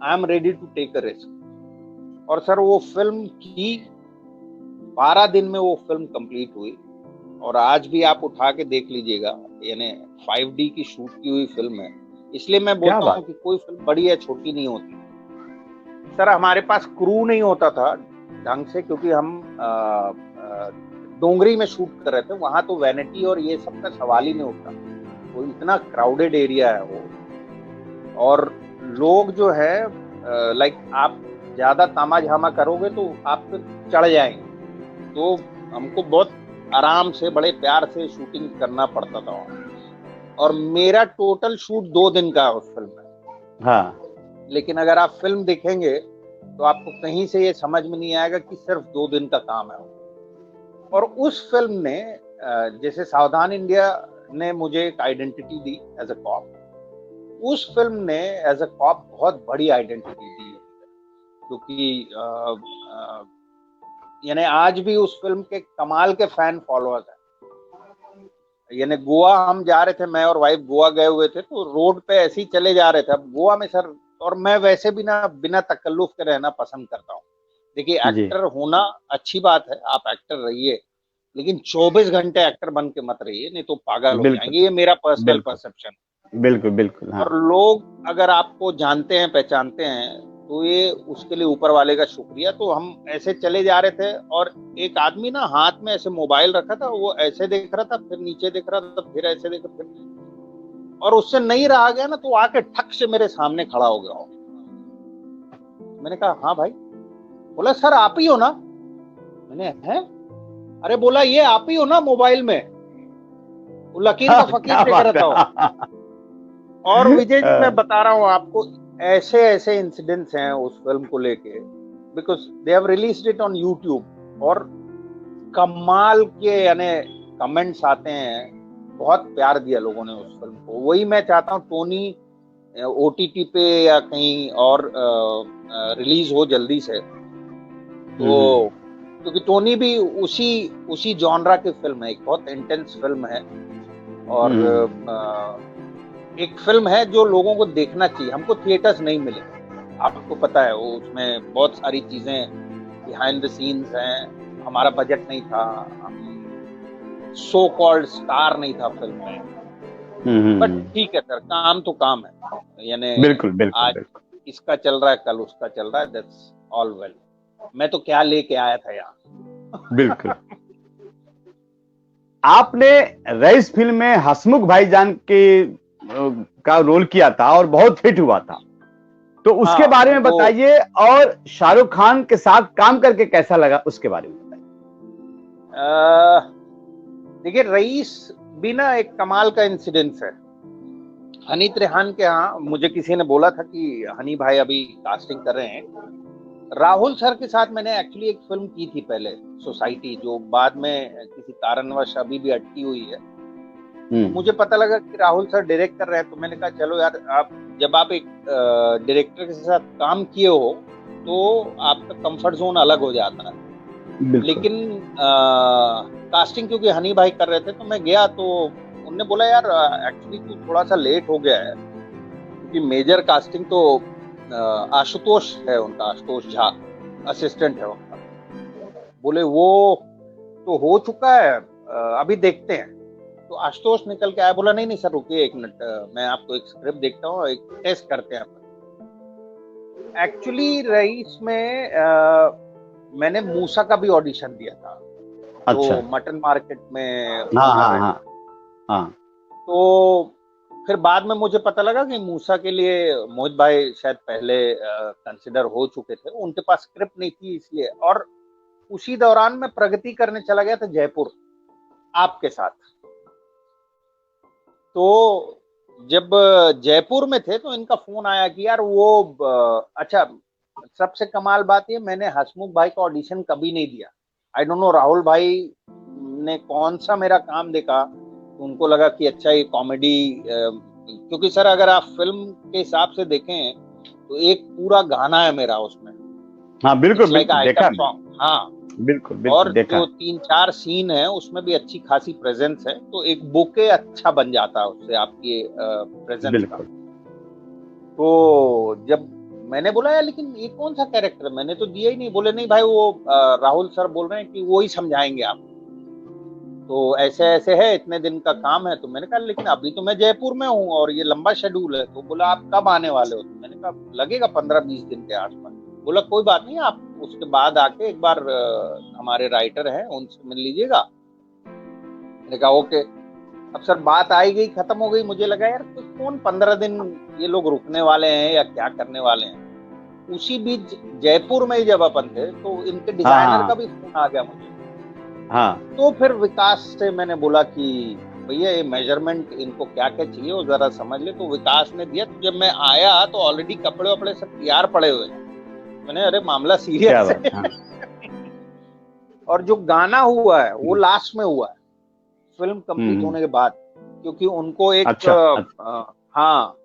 I am ready to take a risk. और सर वो फिल्म की 12 दिन में वो फिल्म कंप्लीट हुई, और आज भी आप उठा के देख लीजिएगा, यानी 5D की शूट की हुई फिल्म है। इसलिए मैं बोलता हूँ कि कोई फिल्म बड़ी या छोटी नहीं होती। सर हमारे पास क्रू नहीं होता था ढंग से, क्योंकि हम डोंगरी में शूट कर रहे थे। वहां तो वैनिटी और ये सब का सवाल ही नहीं उठता, वो इतना क्राउडेड एरिया है वो, और लोग जो है लाइक आप ज्यादा तामा झामा करोगे तो आप फिर चढ़ जाएंगे। तो हमको बहुत आराम से, बड़े प्यार से शूटिंग करना पड़ता था वहाँ। और मेरा टोटल शूट 2 दिन का है उस फिल्म में। हाँ। लेकिन अगर आप फिल्म देखेंगे तो आपको कहीं से ये समझ में नहीं आएगा कि सिर्फ 2 दिन का काम है। और उस फिल्म ने जैसे सावधान इंडिया ने मुझे एक आइडेंटिटी दी एज अ कॉप, उस फिल्म ने एज अ कॉप बहुत बड़ी आइडेंटिटी दी है, क्योंकि यानी आज भी उस फिल्म के कमाल के फैन फॉलोअर्स हैं। यानी गोवा हम जा रहे थे, मैं और वाइफ गोवा गए हुए थे, तो रोड पे ऐसे ही चले जा रहे थे। अब गोवा में सर, और मैं वैसे भी ना बिना तकल्लुफ के रहना पसंद करता हूँ। देखिए, एक्टर होना अच्छी बात है, आप एक्टर रहिए, लेकिन 24 घंटे एक्टर बन के मत रहिए, नहीं तो पागल हो जाएंगे। ये मेरा पर्सनल परसेप्शन। बिल्कुल बिल्कुल। हाँ। और लोग अगर आपको जानते हैं, पहचानते हैं, तो ये उसके लिए ऊपर वाले का शुक्रिया। तो हम ऐसे चले जा रहे थे और एक आदमी ना हाथ में ऐसे मोबाइल रखा था, वो ऐसे देख रहा था, फिर नीचे देख रहा था, फिर ऐसे देख रहा, फिर, और उससे नहीं रहा गया ना, तो आके ठक से मेरे सामने खड़ा हो गया। मैंने कहा हाँ भाई। बोला सर आप ही हो ना? मैंने है, अरे बोला ये आप ही हो ना मोबाइल में, वो लकीर का फकीर देख रहा था। और विजय जी मैं बता रहा हूँ आपको, ऐसे ऐसे इंसिडेंट्स हैं उस फिल्म को लेके, because they have released it on YouTube, और कमाल के यानी कमेंट्स आते हैं, बहुत प्यार दिया लोगों ने उस फिल्म को। वही मैं चाहता हूँ टोनी ओटीटी पे या कहीं और रिलीज हो जल्दी से, तो क्योंकि टोनी भी उसी जॉनरा की फिल्म है, एक बहुत इंटेंस फिल्म है, और एक फिल्म है जो लोगों को देखना चाहिए। हमको थिएटर्स नहीं मिले, आपको पता है, वो उसमें बहुत सारी चीजें बिहाइंड द सीन्स हैं, हमारा बजट नहीं था, सो कॉल्ड स्टार नहीं था फिल्म में, बट ठीक है सर, काम तो काम है। यानी बिल्कुल बिल्कुल आज इसका चल रहा है, कल उसका चल रहा है, दैट्स ऑल वेल। मैं तो क्या लेके आया था यहाँ। बिल्कुल। आपने रईस फिल्म में हसमुख भाईजान के का रोल किया था और बहुत हिट हुआ था, तो उसके बारे में बताइए, और शाहरुख खान के साथ काम करके कैसा लगा उसके बारे में बताइए। देखिए, रईस भी ना एक कमाल का इंसिडेंस है। हनी त्रेहान के यहाँ मुझे किसी ने बोला था कि हनी भाई अभी कास्टिंग कर रहे हैं। राहुल सर के साथ मैंने एक्चुअली एक फिल्म की थी पहले, सोसाइटी, जो बाद में किसी कारणवश अभी भी अटकी हुई है। तो मुझे पता लगा कि राहुल सर डायरेक्ट कर रहे हैं, तो मैंने कहा चलो यार, आप जब आप एक डायरेक्टर के साथ काम किए हो तो आपका कंफर्ट जोन अलग हो जाता है। लेकिन कास्टिंग क्योंकि हनी भाई कर रहे थे, तो मैं गया, तो उन्होंने बोला यार एक्चुअली तू थोड़ा सा लेट हो गया है, क्योंकि मेजर कास्टिंग तो आशुतोष है उनका, आशुतोष झा असिस्टेंट है उनका। बोले वो तो हो चुका है, अभी देखते हैं। तो आशुतोष निकल के आया, बोला नहीं नहीं सर रुकिए एक मिनट, मैं आपको एक स्क्रिप्ट देखता हूँ, एक टेस्ट करते हैं। एक्चुअली रईस में मैंने मूसा का भी ऑडिशन दिया था। अच्छा। तो मटन मार्केट में। हाँ। तो फिर बाद में मुझे पता लगा कि मूसा के लिए मोहित भाई शायद पहले कंसिडर हो चुके थे, उनके पास स्क्रिप्ट नहीं थी इसलिए। और उसी दौरान मैं प्रगति करने चला गया था जयपुर आपके साथ। तो जब जयपुर में थे तो इनका फोन आया कि यार वो अच्छा, सबसे कमाल बात ये, मैंने हसमुख भाई का ऑडिशन कभी नहीं दिया। आई डोंट नो राहुल भाई ने कौन सा मेरा काम देखा, तो उनको लगा कि अच्छा ये कॉमेडी, क्योंकि सर अगर आप फिल्म के हिसाब से देखें तो एक पूरा गाना है मेरा उसमें। हाँ बिल्कुल देखा। हाँ बिल्कुल। और जो 3-4 सीन है उसमें भी अच्छी खासी प्रेजेंस है, तो एक बुके अच्छा बन जाता है उससे आपकी प्रेजेंस का। तो जब मैंने बोला यार लेकिन ये कौन सा कैरेक्टर, मैंने तो दिया ही नहीं। बोले नहीं भाई, वो राहुल सर बोल रहे हैं कि वो ही समझाएंगे आप, तो ऐसे ऐसे है, इतने दिन का काम है। तो मैंने कहा लेकिन अभी तो मैं जयपुर में हूँ और ये लंबा शेड्यूल है। तो बोला आप कब आने वाले हो? तो मैंने कहा लगेगा 15-20 दिन के आसपास। बोला कोई बात नहीं, आप उसके बाद आके एक बार हमारे राइटर हैं उनसे मिल लीजिएगा। मैंने कहा ओके। अब सर बात आई गई, खत्म हो गई। मुझे लगा यार तो कौन 15 दिन ये लोग रुकने वाले हैं या क्या करने वाले हैं। उसी बीच जयपुर में ही जब अपन थे तो इनके डिजाइनर का भी फोन आ गया मुझे। हाँ। तो फिर विकास से मैंने बोला कि भैया ये मेजरमेंट इनको क्या क्या चाहिए वो जरा समझ ले। तो विकास ने दिया। तो जब मैं आया तो ऑलरेडी कपड़े वपड़े सब तैयार पड़े हुए हैं। मैंने अरे मामला सीरियस है। हाँ। और जो गाना हुआ है वो लास्ट में हुआ है, फिल्म कंप्लीट होने के बाद, क्योंकि उनको एक अच्छा। हाँ।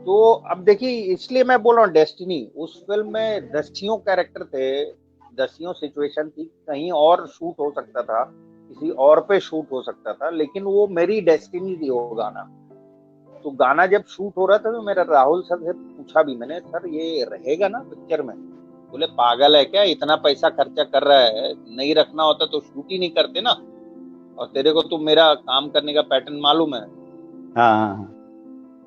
तो अब देखिए, इसलिए मैं बोल रहा हूँ डेस्टिनी, उस फिल्म में दसियों कैरेक्टर थे, दसियों सिचुएशन थी, कहीं और शूट हो सकता था, किसी और पे शूट हो सकता था, लेकिन वो मेरी डेस्टिनी थी वो गाना। तो गाना जब शूट हो रहा था तो मेरा राहुल सर से पूछा भी मैंने, सर ये रहेगा ना पिक्चर में? बोले पागल है क्या, इतना पैसा खर्चा कर रहा है, नहीं रखना होता तो शूट ही नहीं करते ना। और तेरे को तो मेरा काम करने का पैटर्न मालूम है। हाँ।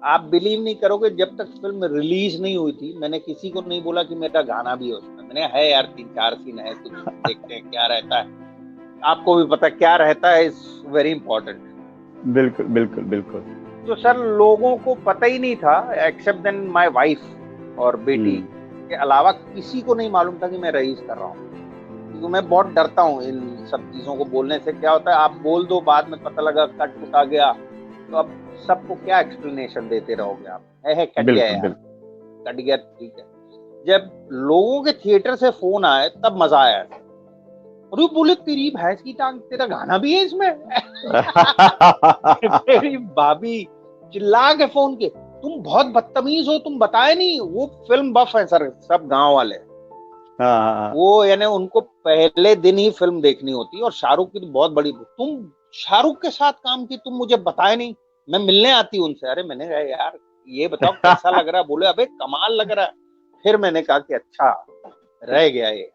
आप बिलीव नहीं करोगे, जब तक फिल्म रिलीज नहीं हुई थी मैंने किसी को नहीं बोला कि मेरा गाना भी है उसमें। मैंने है यार 3-4 सीन है, कुछ देखते हैं क्या रहता है। आपको भी पता क्या रहता है, इज वेरी इंपॉर्टेंट। बिल्कुल बिल्कुल बिल्कुल। तो सर लोगों को पता ही नहीं था, एक्सेप्ट देन माय वाइफ और बेटी के अलावा किसी को नहीं मालूम था कि मैं रईस कर रहा हूँ। क्योंकि मैं बहुत डरता हूँ इन सब चीजों को बोलने से। क्या होता है, आप बोल दो, बाद में पता लगा कट कुट आ गया, तो अब सबको क्या एक्सप्लेनेशन देते रहोगे आप? है कट गया यार, कट गया, ठीक है। जब लोगों के थिएटर से फोन आए तब मजा आया। और वो बोले तेरी भैंस की टांग, तेरा गाना भी है इसमें। तेरी भाभी चिल्ला के फोन के, तुम बहुत बदतमीज हो, तुम बताए नहीं। वो फिल्म बफ है सर, सब गांव वाले। वो यानी उनको पहले दिन ही फिल्म देखनी होती है। और शाहरुख की तो बहुत बड़ी, तुम शाहरुख के साथ काम की, तुम मुझे बताए नहीं। मैं मिलने आती उनसे, अरे मैंने कहा यार ये बताओ कैसा लग रहा है? बोले अबे कमाल लग रहा है। फिर मैंने कहा कि अच्छा रह गया ये,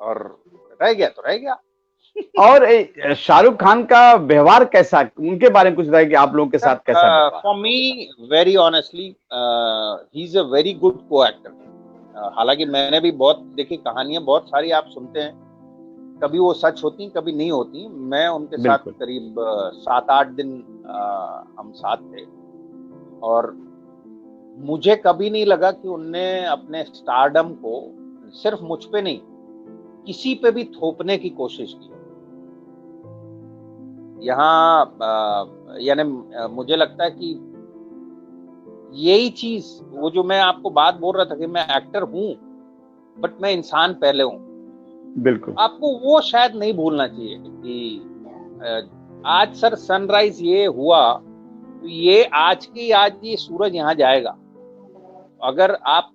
और रह गया तो रह गया। और शाहरुख खान का व्यवहार कैसा, उनके बारे में कुछ बताइए कि आप लोगों के साथ कैसा? For me very honestly he is a very good को एक्टर। हालांकि मैंने भी बहुत देखी कहानियां, बहुत सारी आप सुनते हैं, कभी वो सच होती कभी नहीं होती। मैं उनके साथ करीब 7-8 दिन हम साथ थे, और मुझे कभी नहीं लगा कि उनने अपने स्टारडम को सिर्फ मुझ पे नहीं, किसी पे भी थोपने की कोशिश की। यहाँ यानी मुझे लगता है कि यही चीज, वो जो मैं आपको बात बोल रहा था कि मैं एक्टर हूं बट मैं इंसान पहले हूं, बिल्कुल आपको वो शायद नहीं भूलना चाहिए कि आज सर सनराइज ये हुआ, तो ये आज की आज ये सूरज यहाँ जाएगा। अगर आप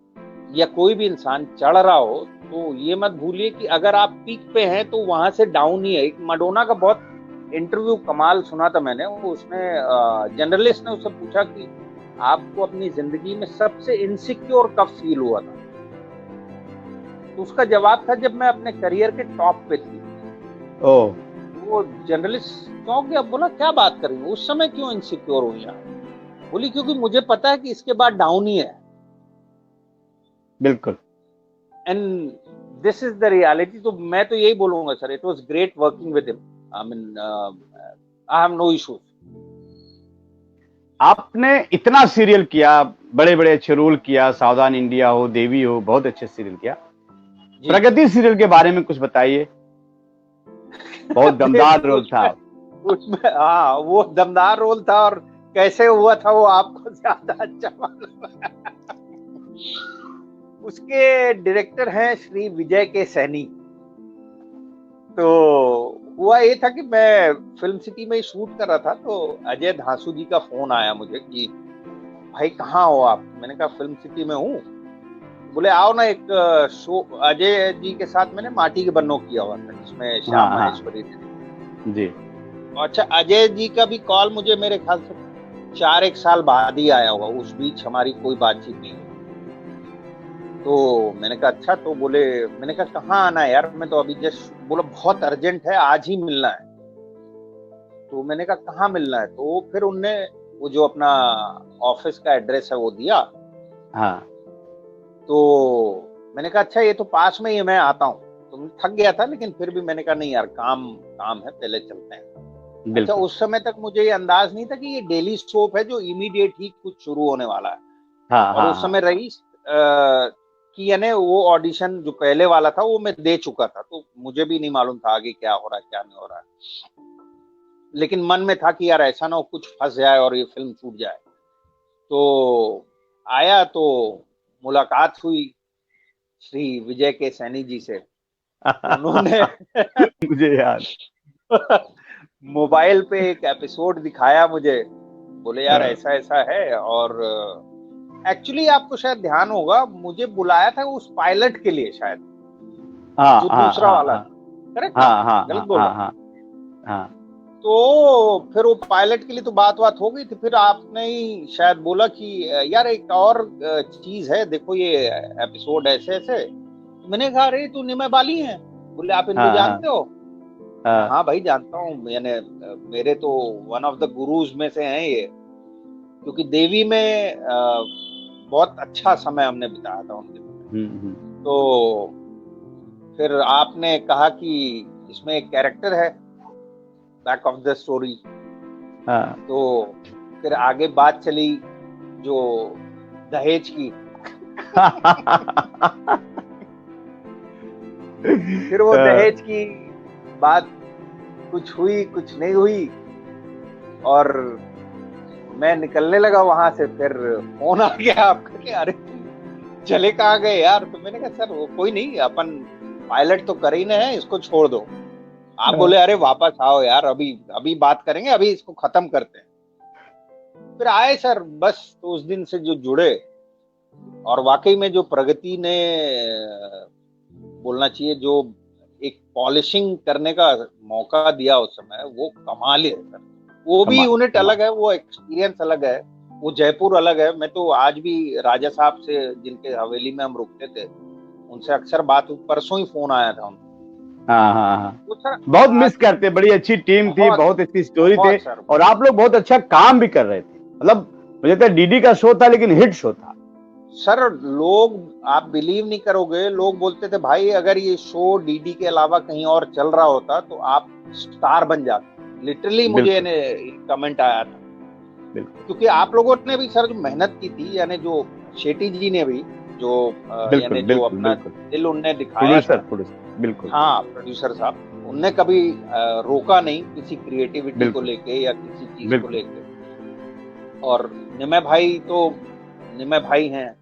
या कोई भी इंसान चढ़ रहा हो तो ये मत भूलिए कि अगर आप पीक पे हैं तो वहां से डाउन ही है। एक मडोना का बहुत इंटरव्यू कमाल सुना था मैंने, उसमें जर्नलिस्ट ने उससे पूछा कि आपको अपनी जिंदगी में सबसे इनसिक्योर कब फील हुआ था? तो उसका जवाब था जब मैं अपने करियर के टॉप पे थी। वो जर्नलिस्ट चौंक गया, बोला क्या बात कर रही हो, उस समय क्यों इनसिक्योर हुई आप? बोली क्योंकि मुझे पता है कि इसके बाद डाउन ही है। बिल्कुल। And this is the reality. तो मैं तो यही बोलूंगा sir, it was great working with him. I mean I have no issues. आपने इतना सीरियल किया, बड़े बड़े अच्छे रोल किया, सावधान इंडिया हो, देवी हो, बहुत अच्छे सीरियल किया। प्रगति सीरियल के बारे में कुछ बताइए। बहुत दमदार रोल था उसमें। हाँ वो दमदार रोल था, और कैसे हुआ था वो आपको ज्यादा अच्छा मालूम है। उसके डायरेक्टर हैं श्री विजय के सैनी। तो हुआ ये था कि मैं फिल्म सिटी में शूट कर रहा था, तो अजय धांसू जी का फोन आया मुझे कि भाई कहाँ हो आप? मैंने कहा फिल्म सिटी में हूँ। बोले आओ ना एक शो, अजय जी के साथ मैंने माटी के बन्नों किया हुआ था जिसमें श्याम माहेश्वरी थी जी। अच्छा, अजय जी का भी कॉल मुझे मेरे ख्याल से 4-1 साल बाद ही आया होगा, उस बीच हमारी कोई बातचीत नहीं। तो मैंने कहा अच्छा, तो बोले, मैंने कहा कहाँ आना है यार, मैं तो अभी जस्ट, बोला बहुत अर्जेंट है, आज ही मिलना है। तो मैंने कहा कहाँ मिलना है? तो फिर उनने वो जो अपना ऑफिस का एड्रेस है वो दिया। हाँ। तो मैंने कहा अच्छा ये तो पास में ही है, मैं आता हूँ। तो मैं थक गया था, लेकिन फिर भी मैंने कहा नहीं यार, काम है, पहले चलते हैं। अच्छा, उस समय तक मुझे ये अंदाज नहीं था कि ये डेली सोप है जो इमीडिएट ही कुछ शुरू होने वाला है। हाँ, और उस समय रईस कि यानी वो ऑडिशन जो पहले वाला था वो मैं दे चुका था, तो मुझे भी नहीं मालूम था आगे क्या हो रहा है क्या नहीं हो रहा है। लेकिन मन में था कि यार ऐसा ना हो कुछ फंस जाए और ये फिल्म छूट जाए। तो आया तो मुलाकात हुई श्री विजय के सैनी जी से। उन्होंने मुझे याद मोबाइल पे एक एपिसोड दिखाया मुझे, बोले यार ऐसा ऐसा है। और एक्चुअली आपको शायद ध्यान होगा, मुझे बुलाया था उस पायलट के लिए शायद, जो दूसरा वाला, करेक्ट? गलत बोल रहा? हाँ। तो फिर वो पायलट के लिए तो बात हो गई थी। फिर आपने ही शायद बोला कि यार एक और चीज है, देखो ये एपिसोड ऐसे ऐसे। मैंने कहा अरे तू निमे बाली है? बोले आप इनको जानते हो? हाँ भाई जानता हूँ, यानी मेरे तो वन ऑफ द गुरुज में से हैं ये, क्योंकि देवी में बहुत अच्छा समय हमने बिताया था उनके साथ। तो फिर आपने कहा कि इसमें एक कैरेक्टर है बैक ऑफ द स्टोरी। तो फिर आगे बात चली जो दहेज की। फिर वो दहेज की बात कुछ हुई कुछ नहीं हुई, और मैं निकलने लगा वहां से। फिर फोन आ गया आपका कि अरे चले कहाँ गए यार? तो मैंने कहा सर वो कोई नहीं, अपन पायलट तो कर ही ना है, इसको छोड़ दो। आप बोले अरे वापस आओ यार, अभी बात करेंगे, अभी इसको खत्म करते हैं। फिर आए सर, बस तो उस दिन से जो जुड़े, और वाकई में जो प्रगति ने बोलना चाहिए, जो एक पॉलिशिंग करने का मौका दिया उस समय, वो कमाल है सर। वो भी यूनिट अलग है, वो एक्सपीरियंस अलग है, वो जयपुर अलग है। मैं तो आज भी राजा साहब से, जिनके हवेली में हम रुकते थे, उनसे अक्सर बात, परसों ही फोन आया था उनको। हाँ। बहुत मिस करते, बड़ी अच्छी टीम थी, बहुत अच्छी स्टोरी थे, और आप लोग बहुत अच्छा काम भी कर रहे थे। मतलब मुझे तो डीडी का शो था, लेकिन हिट शो था सर। लोग, आप बिलीव नहीं करोगे, लोग बोलते थे भाई अगर ये शो डीडी के अलावा कहीं और चल रहा होता तो आप स्टार बन जाते। लिटरली मुझे कमेंट आया था, क्योंकि आप लोगों ने भी सर जो मेहनत की थी, यानी जो शेट्टी जी ने भी जो यानी जो अपना दिल उनने दिखाया था, बिल्कुल हाँ प्रोड्यूसर साहब, उनने कभी रोका नहीं किसी क्रिएटिविटी को लेके या किसी चीज को लेके। और निमे भाई तो निमे भाई हैं,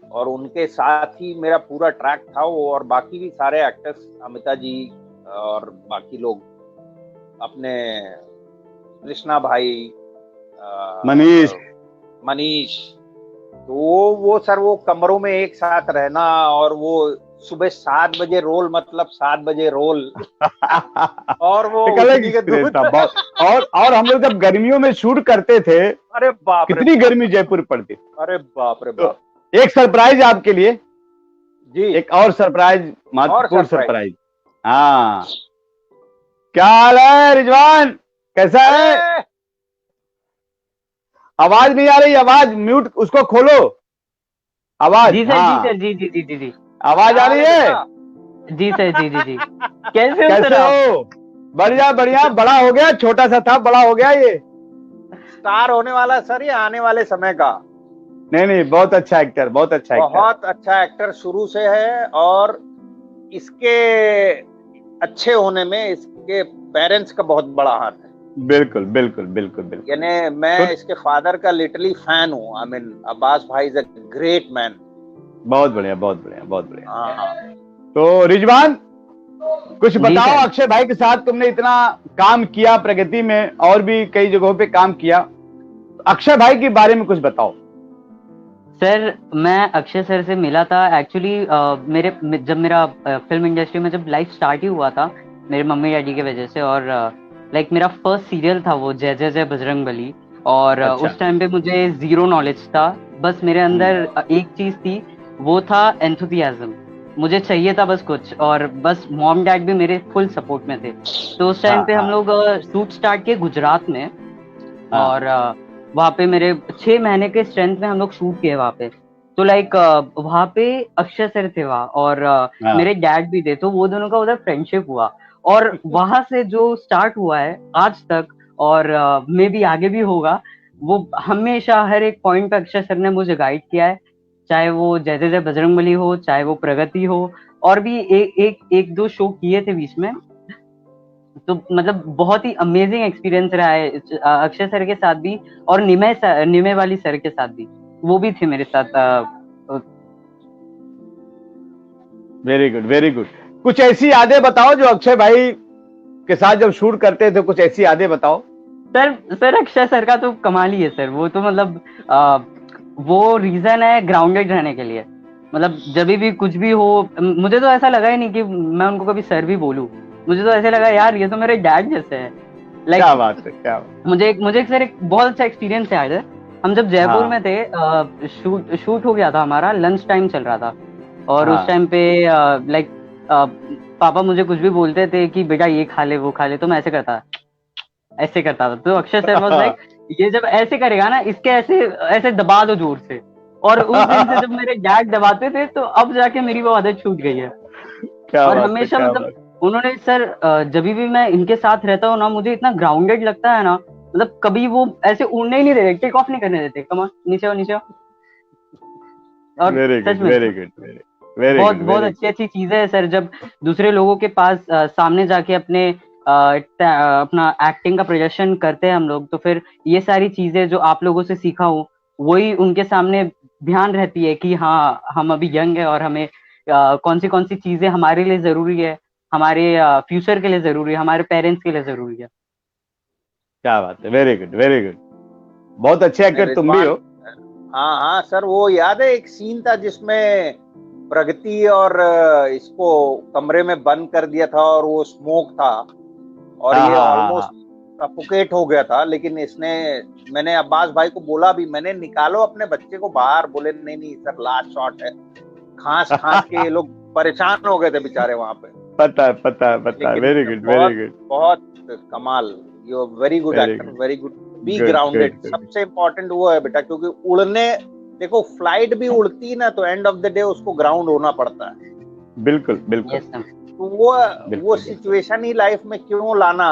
और उनके साथ ही मेरा पूरा ट्रैक था वो, और बाकी भी सारे एक्टर्स, अमिता जी और बाकी लोग, अपने कृष्णा भाई, मनीष। तो वो सर, वो कमरों में एक साथ रहना, और वो सुबह 7 बजे रोल, मतलब 7 बजे रोल। और वो और हम लोग जब गर्मियों में शूट करते थे, अरे बाप, कितनी गर्मी जयपुर पड़ती। अरे बाप रे बाप। तो एक सरप्राइज आपके लिए जी, एक और सरप्राइज, महत्वपूर्ण सरप्राइज। हाँ, क्या हाल है रिजवान, कैसा है? आवाज नहीं आ रही, आवाज म्यूट, उसको खोलो आवाज। जी सर, जी आवाज आ रही है? जी सर, जी कैसे हो? बढ़िया, बड़ा हो गया, छोटा सा था, बड़ा हो गया, ये स्टार होने वाला सर, ये आने वाले समय का। नहीं, बहुत अच्छा एक्टर, बहुत अच्छा एक्टर शुरू से है, और इसके अच्छे होने में इसके पेरेंट्स का बहुत बड़ा हाथ है। बिल्कुल। यानी मैं इसके फादर का लिटरली फैन हूँ। आई मीन अब्बास भाई इज अ ग्रेट मैन। बहुत बढ़िया। तो रिजवान, कुछ बताओ, अक्षय भाई के साथ तुमने इतना काम किया प्रगति में, और भी कई जगहों पे काम किया, अक्षय भाई के बारे में कुछ बताओ। सर, मैं अक्षय सर से मिला था एक्चुअली, जब मेरा फिल्म इंडस्ट्री में जब लाइफ स्टार्ट ही हुआ था मेरे मम्मी डैडी की वजह से, और लाइक मेरा फर्स्ट सीरियल था वो जय जय जय बजरंगबली, और उस टाइम पे मुझे जीरो नॉलेज था। बस मेरे अंदर एक चीज थी, वो था एंथुसियाज्म। मुझे चाहिए था बस कुछ, और बस मॉम डैड भी मेरे फुल सपोर्ट में थे। तो उस टाइम पे हम लोग शूट स्टार्ट किए गुजरात में, और वहाँ पे मेरे 6 महीने के स्ट्रेंथ में हम लोग शूट किए वहाँ पे। तो लाइक वहाँ पे अक्षय सर थे वहाँ, और मेरे डैड भी थे, तो वो दोनों का उधर फ्रेंडशिप हुआ, और वहां से जो स्टार्ट हुआ है आज तक, और मे भी आगे भी होगा, वो हमेशा हर एक पॉइंट पे अक्षय सर ने मुझे गाइड किया है, चाहे वो जय जय जय बजरंगबली हो, चाहे वो प्रगति हो, और भी एक दो शो किए थे बीच में। तो मतलब बहुत ही अमेजिंग एक्सपीरियंस रहा है अक्षय सर के साथ भी, और निमे वाली सर के साथ भी, वो भी थे मेरे साथ। Very good, very good. कुछ ऐसी यादें बताओ जो अक्षय भाई के साथ जब शूट करते थे, कुछ ऐसी यादें बताओ। सर अक्षय सर का तो कमाल ही है सर, वो तो मतलब वो रीजन है ग्राउंडेड रहने के लिए। मतलब जब भी कुछ भी हो, मुझे तो ऐसा लगा ही नहीं कि मैं उनको कभी सर भी बोलूं। मुझे तो ऐसे लगा यार ये तो मेरे डैड जैसे है। क्या बात है, क्या बात। मुझे एक सर एक बहुत अच्छा एक्सपीरियंस है आज। हम जब जयपुर में थे, शूट हो गया था, हमारा लंच टाइम चल रहा था, और उस टाइम पे लाइक पापा मुझे कुछ भी बोलते थे कि बेटा ये खा ले वो खा ले, तो मैं ऐसे करता था। तो अक्षय सर वाज लाइक ये जब ऐसे करेगा ना, इसके ऐसे ऐसे दबा दो जोर से। और उस दिन से जब मेरे डैड दबाते थे, तो अब जाके मेरी वो आदत छूट गई है। और हमेशा मतलब उन्होंने सर जब भी मैं इनके साथ रहता हूँ ना, मुझे इतना ग्राउंडेड लगता है ना, मतलब कभी वो ऐसे उड़ने ही नहीं देते, टेक ऑफ नहीं करने देते, कम ऑन नीचे आओ नीचे आओ। और सच में वेरी गुड, बहुत अच्छी अच्छी चीजें है सर, जब दूसरे लोगों के पास सामने जाके अपना एक्टिंग का प्रदर्शन करते हैं हम लोग, तो फिर ये सारी चीजें जो आप लोगों से सीखा हूँ, वही उनके सामने ध्यान रहती है कि हाँ हम अभी यंग है, और हमें कौन सी चीजें हमारे लिए जरूरी है, हमारे फ्यूचर के लिए जरूरी है, हमारे पेरेंट्स के लिए जरूरी है। क्या बात है, वेरी गुड, वेरी गुड। बहुत अच्छे एक्टर तुम भी हो। हाँ हाँ सर, वो याद है एक सीन था जिसमें प्रगति और इसको कमरे में बंद कर दिया था, और वो स्मोक था, और ये ऑलमोस्ट सफोकेट हो गया था, लेकिन मैंने अब्बास भाई को बोला भी, मैंने निकालो अपने बच्चे को बाहर, बोले नहीं नहीं सर लास्ट शॉट है। खांस के ये लोग परेशान हो गए थे बेचारे वहां पे। पता है। Very good, very good. बहुत कमाल। You are very good actor, very good. Be grounded, सबसे इम्पोर्टेंट वो है बेटा, क्योंकि उड़ने, देखो फ्लाइट भी उड़ती है ना, तो एंड ऑफ द डे उसको ग्राउंड होना पड़ता है। बिल्कुल बिल्कुल। तो वो सिचुएशन ही लाइफ में क्यों लाना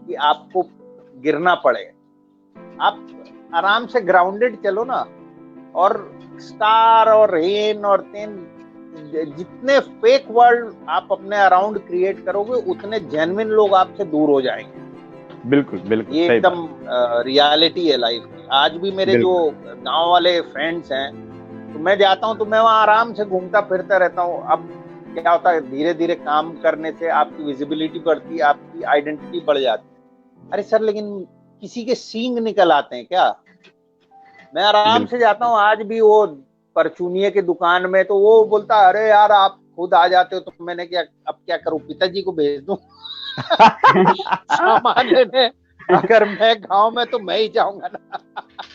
कि आपको गिरना पड़े। आप आराम से ग्राउंडेड चलो ना, और स्टार और रेन और तेन, जितने फेक वर्ल्ड आप अपने अराउंड क्रिएट करोगे, उतने जेन्युइन लोग आपसे दूर हो जाएंगे। बिल्कुल बिल्कुल, ये एकदम रियलिटी है लाइफ की। आज भी मेरे जो गांव वाले फ्रेंड्स हैं, तो मैं जाता हूँ तो मैं वहाँ आराम से घूमता फिरता रहता हूँ। अब क्या होता है, धीरे धीरे काम करने से आपकी विजिबिलिटी बढ़ती है, आपकी आइडेंटिटी बढ़ जाती है। अरे सर, लेकिन किसी के सींग निकल आते हैं क्या? मैं आराम से जाता हूँ। आज भी वो परचूनिये की दुकान में, तो वो बोलता अरे यार आप खुद आ जाते हो, तो मैंने अब क्या करूं, पिताजी को भेज दूं सामान लेने। अगर मैं गांव में तो मैं ही जाऊंगा ना।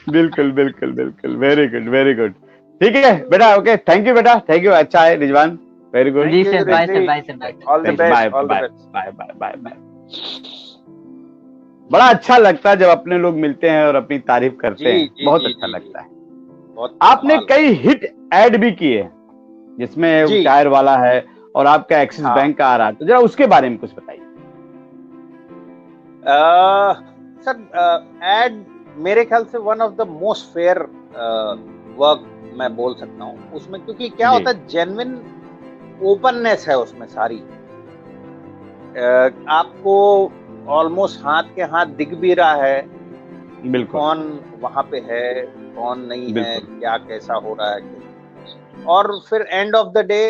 बिल्कुल बिल्कुल बिल्कुल, वेरी गुड, वेरी गुड। ठीक है बेटा, ओके, थैंक यू बेटा, थैंक यू। अच्छा है रिजवान, वेरी गुड। जी sir, bye sir, bye sir, all the best, all the best, bye bye bye bye. बड़ा अच्छा लगता है जब अपने लोग मिलते हैं और अपनी तारीफ करते हैं, बहुत अच्छा लगता है। आपने कई हिट एड भी किए, जिसमें टायर वाला है और आपका एक्सिस बैंक का आ रहा है, तो जरा उसके बारे में कुछ बताइए। सर एड मेरे ख्याल से one of the most fair work मैं बोल सकता हूँ उसमें, क्योंकि क्या होता है, जेन्युइन ओपननेस है उसमें सारी। आपको ऑलमोस्ट हाथ के हाथ दिख भी रहा है बिल्कुल, कौन वहां पे है कौन नहीं है, क्या कैसा हो रहा है। और फिर एंड ऑफ द डे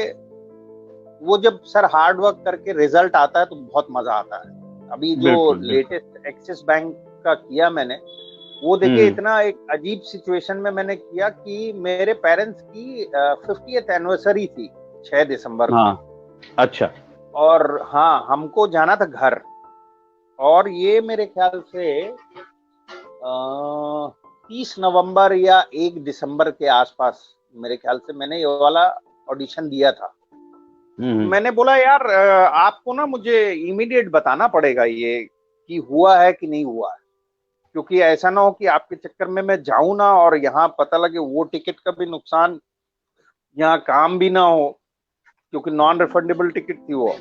वो जब सर हार्ड वर्क करके रिजल्ट आता है तो बहुत मजा आता है। अभी जो लेटेस्ट एक्सिस बैंक का किया मैंने, वो देखिए इतना एक अजीब सिचुएशन में मैंने किया कि मेरे पेरेंट्स की 50th एनिवर्सरी थी 6 दिसंबर को। अच्छा। और हाँ, हमको जाना था घर, और ये मेरे ख्याल से 30 नवंबर या 1 दिसंबर के आसपास मेरे ख्याल से मैंने ये वाला ऑडिशन दिया था। मैंने बोला यार आपको ना मुझे इमीडिएट बताना पड़ेगा ये कि हुआ है कि नहीं हुआ है, क्योंकि ऐसा ना हो कि आपके चक्कर में मैं जाऊं ना और यहाँ पता लगे वो टिकट का भी नुकसान, यहाँ काम भी ना हो, क्योंकि नॉन रिफंडेबल टिकट थी वो।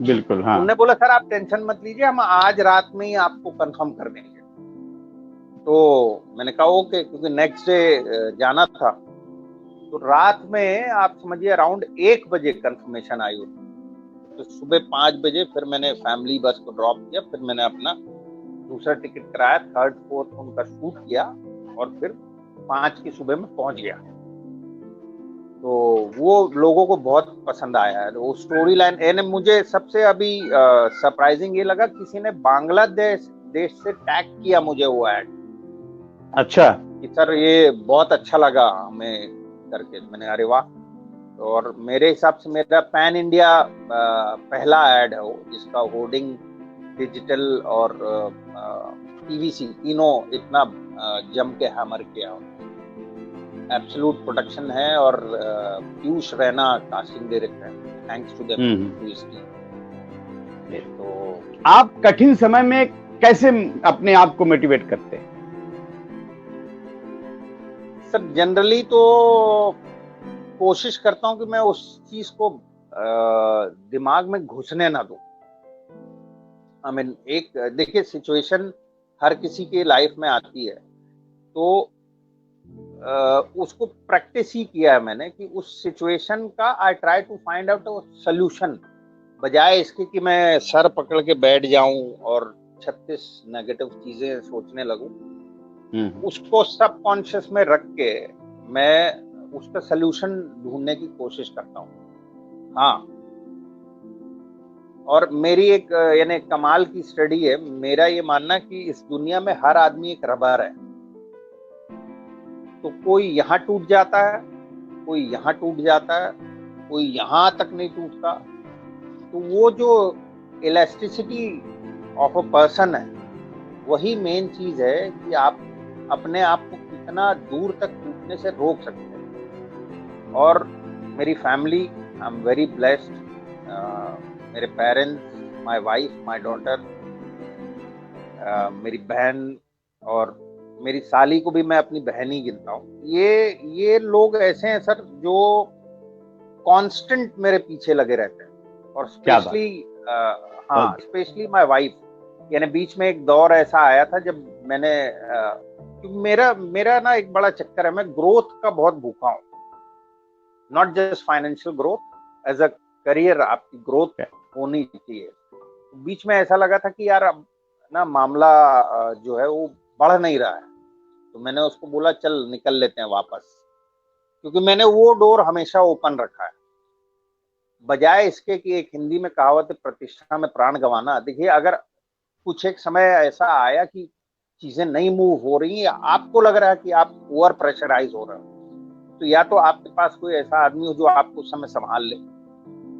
बिल्कुल, हाँ। उन्होंने बोला सर आप टेंशन मत लीजिए, हम आज रात में ही आपको कंफर्म कर देंगे। तो मैंने कहा ओके, क्योंकि नेक्स्ट डे जाना था। तो रात में आप समझिए अराउंड 1 बजे कंफर्मेशन आई। तो सुबह 5 बजे फिर मैंने फैमिली बस को ड्रॉप किया, फिर मैंने अपना दूसरा टिकट कराया, 3rd 4th उनका शूट किया और फिर 5 की सुबह में पहुंच गया। तो वो लोगों को बहुत पसंद आया है वो स्टोरी लाइन। एंड मुझे सबसे अभी सरप्राइजिंग ये लगा, किसी ने बांग्लादेश से टैग किया मुझे वो ऐड। अच्छा, कि सर ये बहुत अच्छा लगा हमें करके। मैंने अरे वाह। और मेरे हिसाब से मेरा पैन इंडिया पहला ऐड है वो, जिसका होर्डिंग, डिजिटल और पीवीसी तीनों इतना जम के हैमर किया। एब्सोल्यूट प्रोडक्शन है और पीयूष रैना कास्टिंग डायरेक्टर है। थैंक्स टू देम टू इस टीम। तो आप कठिन समय में कैसे अपने आप को मोटिवेट करते हैं? सर जनरली तो कोशिश करता हूं कि मैं उस चीज को दिमाग में घुसने ना दूं। आई मीन एक देखिए सिचुएशन हर किसी के लाइफ में आती है, तो उसको प्रैक्टिस ही किया है मैंने कि उस सिचुएशन का I try to find out a solution, बजाय इसके कि मैं सर पकड़ के बैठ जाऊं और 36 नेगेटिव चीजें सोचने लगूं। उसको सबकॉन्शियस में रख के मैं उसका सलूशन ढूंढने की कोशिश करता हूँ। हाँ, और मेरी एक यानी कमाल की स्टडी है, मेरा ये मानना कि इस दुनिया में हर आदमी एक रबर है। तो कोई यहाँ टूट जाता है, कोई यहाँ टूट जाता है, कोई यहाँ तक नहीं टूटता। तो वो जो इलास्टिसिटी ऑफ अ पर्सन है, वही मेन चीज है कि आप अपने आप को कितना दूर तक टूटने से रोक सकते हैं। और मेरी family, I am very blessed. मेरे parents, my wife, my daughter, मेरी बहन और मेरी साली को भी मैं अपनी बहन ही गिनता हूँ। ये लोग ऐसे हैं सर जो कांस्टेंट मेरे पीछे लगे रहते हैं। और स्पेशली हाँ, स्पेशली माय वाइफ। यानी बीच में एक दौर ऐसा आया था जब मैंने मेरा ना एक बड़ा चक्कर है, मैं ग्रोथ का बहुत भूखा हूँ। Not just financial growth, as a career आपकी ग्रोथ होनी चाहिए। बीच में ऐसा लगा था कि यार अब ना मामला जो है वो बढ़ नहीं रहा है, तो मैंने उसको बोला चल निकल लेते हैं वापस, क्योंकि मैंने वो डोर हमेशा ओपन रखा है। बजाय इसके कि एक हिंदी में कहावत है, प्रतिष्ठा में प्राण गंवाना। देखिए, अगर कुछ एक समय ऐसा आया कि चीजें नहीं मूव हो रही है, आपको लग रहा है कि आप ओवर प्रेशराइज हो रहे हो, तो या तो आपके पास कोई ऐसा आदमी हो जो आपको उस समय संभाल ले,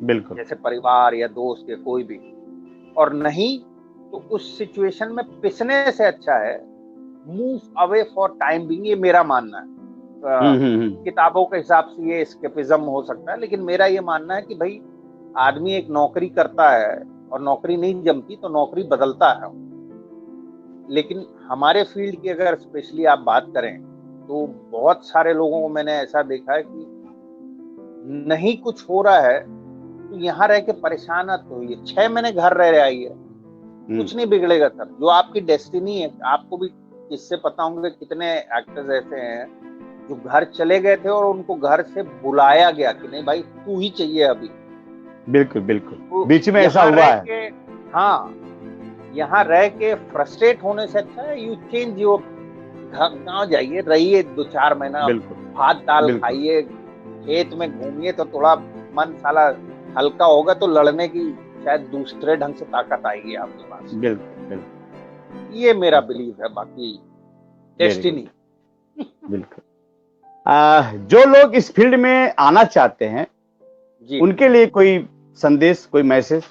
बिल्कुल, जैसे परिवार या दोस्त या कोई भी। और नहीं तो उस सिचुएशन में पिसने से अच्छा है move away for time being. ये मेरा मानना है। किताबों के हिसाब से ये एस्केपिज्म हो सकता है, लेकिन मेरा ये मानना है कि भाई आदमी एक नौकरी करता है और नौकरी नहीं जमती तो नौकरी बदलता है। लेकिन हमारे फील्ड की अगर स्पेशली आप बात करें तो बहुत सारे लोगों को मैंने ऐसा देखा है कि नहीं कुछ हो रहा है तो यहाँ रह के परेशान मत होइए, 6 महीने घर रह आइए, कुछ नहीं बिगड़ेगा सर। जो आपकी डेस्टिनी है, आपको भी इससे पता होंगे कितने एक्टर्स ऐसे हैं जो घर चले गए थे और उनको घर से बुलाया गया कि नहीं भाई तू ही चाहिए अभी। बिल्कुल बिल्कुल, तो बीच में ऐसा हुआ है। हाँ, यहाँ रह के फ्रस्ट्रेट होने से अच्छा है यू चेंज योर, गाँव जाइए, रहिए 2-4 महीना, भात दाल खाइए, खेत में घूमिए, तो थोड़ा मन साला हल्का होगा, तो लड़ने की शायद दूसरे ढंग से ताकत आएगी आपके पास। बिल्कुल बिल्कुल, ये मेरा बिलीव है। बाकी डेस्टिनी। बिल्कुल। जो लोग इस फील्ड में आना चाहते हैं जी, उनके लिए कोई संदेश, कोई मैसेज?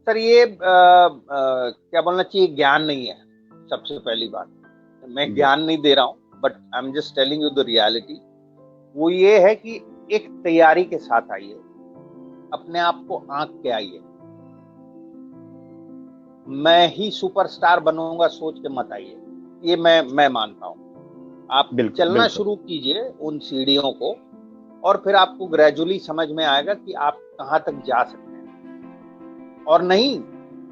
सर ये क्या बोलना चाहिए, ज्ञान नहीं है सबसे पहली बात। मैं ज्ञान नहीं दे रहा हूँ, but I am just telling you the reality. वो ये है कि एक तैयारी के साथ आइए, अपने आप को आंक के आइए। मैं ही सुपरस्टार बनूंगा सोच के मत आइए, ये मैं मानता हूँ। आप चलना शुरू कीजिए उन सीढ़ियों को, और फिर आपको ग्रेजुअली समझ में आएगा कि आप कहाँ तक जा सकते हैं। और नहीं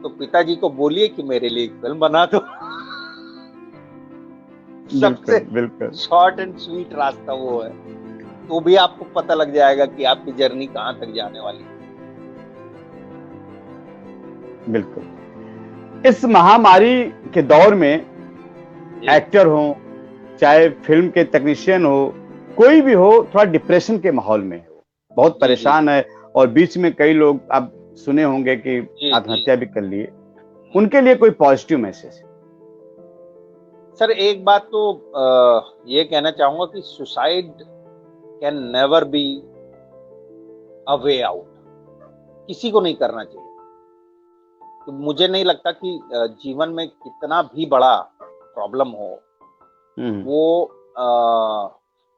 तो पिताजी को बोलिए कि मेरे लिए एक फिल्म बना दो। सबसे शॉर्ट एंड स्वीट रास्ता वो है। तो भी आपको पता लग जाएगा कि आपकी जर्नी कहाँ तक जाने वाली है। बिल्कुल। इस महामारी के दौर में एक्टर हो चाहे फिल्म के टेक्नीशियन हो, कोई भी हो, थोड़ा डिप्रेशन के माहौल में हो, बहुत परेशान है, और बीच में कई लोग आप सुने होंगे कि आत्महत्या भी कर लिए, उनके लिए कोई पॉजिटिव मैसेज? सर एक बात तो ये कहना चाहूंगा कि suicide can never be a way out, किसी को नहीं करना चाहिए। तो मुझे नहीं लगता कि जीवन में कितना भी बड़ा प्रॉब्लम हो वो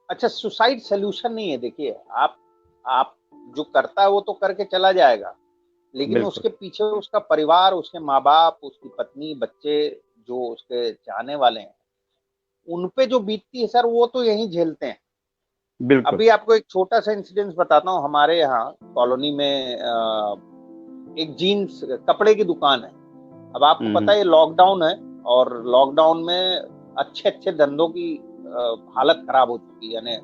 अच्छा सुसाइड सोल्यूशन नहीं है। देखिए आप जो करता है वो तो करके चला जाएगा, लेकिन उसके पीछे उसका परिवार, उसके माँ बाप, उसकी पत्नी, बच्चे जो उसके चाहने वाले हैं, उन पे जो बीतती है सर वो तो यही झेलते हैं। अभी आपको एक छोटा सा इंसिडेंस बताता हूँ। हमारे यहाँ कॉलोनी में एक जीन्स कपड़े की दुकान है। अब आपको पता है लॉकडाउन है, और लॉकडाउन में अच्छे अच्छे धंधों की हालत खराब हो चुकी है। यानी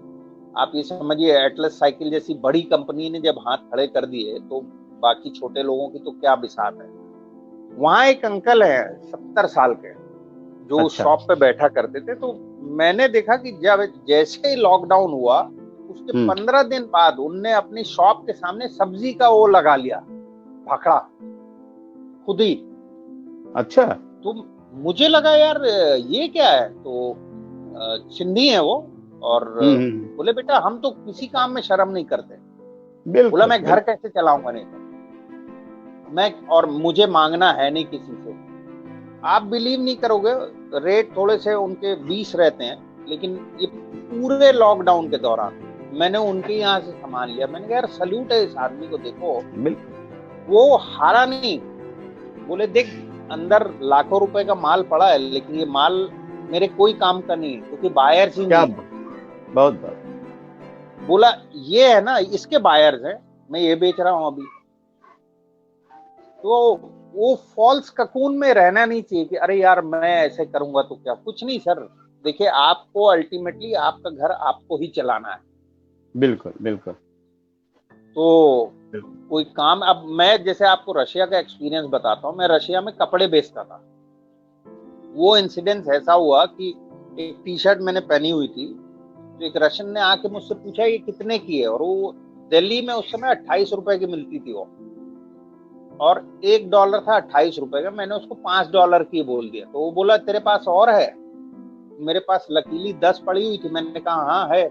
आप ये समझिए एटलस साइकिल जैसी बड़ी कंपनी ने जब हाथ खड़े कर दिए तो बाकी छोटे लोगों की तो क्या बिसात है। वहां एक अंकल है 70 साल के, जो शॉप पे बैठा करते थे। तो मैंने देखा कि जब जैसे ही लॉकडाउन हुआ उसके 15 दिन बाद उनने अपनी शॉप के सामने सब्जी का वो लगा लिया, भाखड़ा, खुद ही। अच्छा। तो मुझे लगा यार ये क्या है। तो सिंधी है वो, और बोले बेटा हम तो किसी काम में शर्म नहीं करते। बोला मैं घर कैसे चलाऊंगा, नहीं तो मैं, और मुझे मांगना है नहीं किसी से। आप बिलीव नहीं करोगे, रेट थोड़े से उनके 20 रहते हैं, लेकिन ये पूरे लॉकडाउन के दौरान मैंने उनके यहाँ से सामान लिया। मैंने कहा यार सल्यूट है इस आदमी को, देखो वो हारा नहीं। बोले देख अंदर लाखों रुपए का माल पड़ा है, लेकिन ये माल मेरे कोई काम का नहीं है, क्योंकि बायर्स ही नहीं। बहुत बोला ये है ना, इसके बायर्स हैं, मैं ये बेच रहा हूं अभी। तो वो फॉल्स ककून में रहना नहीं चाहिए कि अरे यार मैं ऐसे करूंगा तो क्या। कुछ नहीं सर, देखिए आपको अल्टीमेटली आपका घर आपको ही चलाना है। बिल्कुल बिल्कुल। तो कोई काम, अब मैं जैसे आपको रशिया का एक्सपीरियंस बताता हूँ। मैं रशिया में कपड़े बेचता था। वो इंसिडेंस ऐसा हुआ कि एक टी शर्ट मैंने पहनी हुई थी, तो एक रशियन ने आके मुझसे पूछा ये कितने की है, और वो दिल्ली में उस समय 28 रुपए की मिलती थी वो, और $1 था 28 रुपए का। मैंने उसको $5 की बोल दिया। तो वो बोला तेरे पास और है? मेरे पास लकीली 10 पड़ी हुई थी। मैंने कहा हाँ है।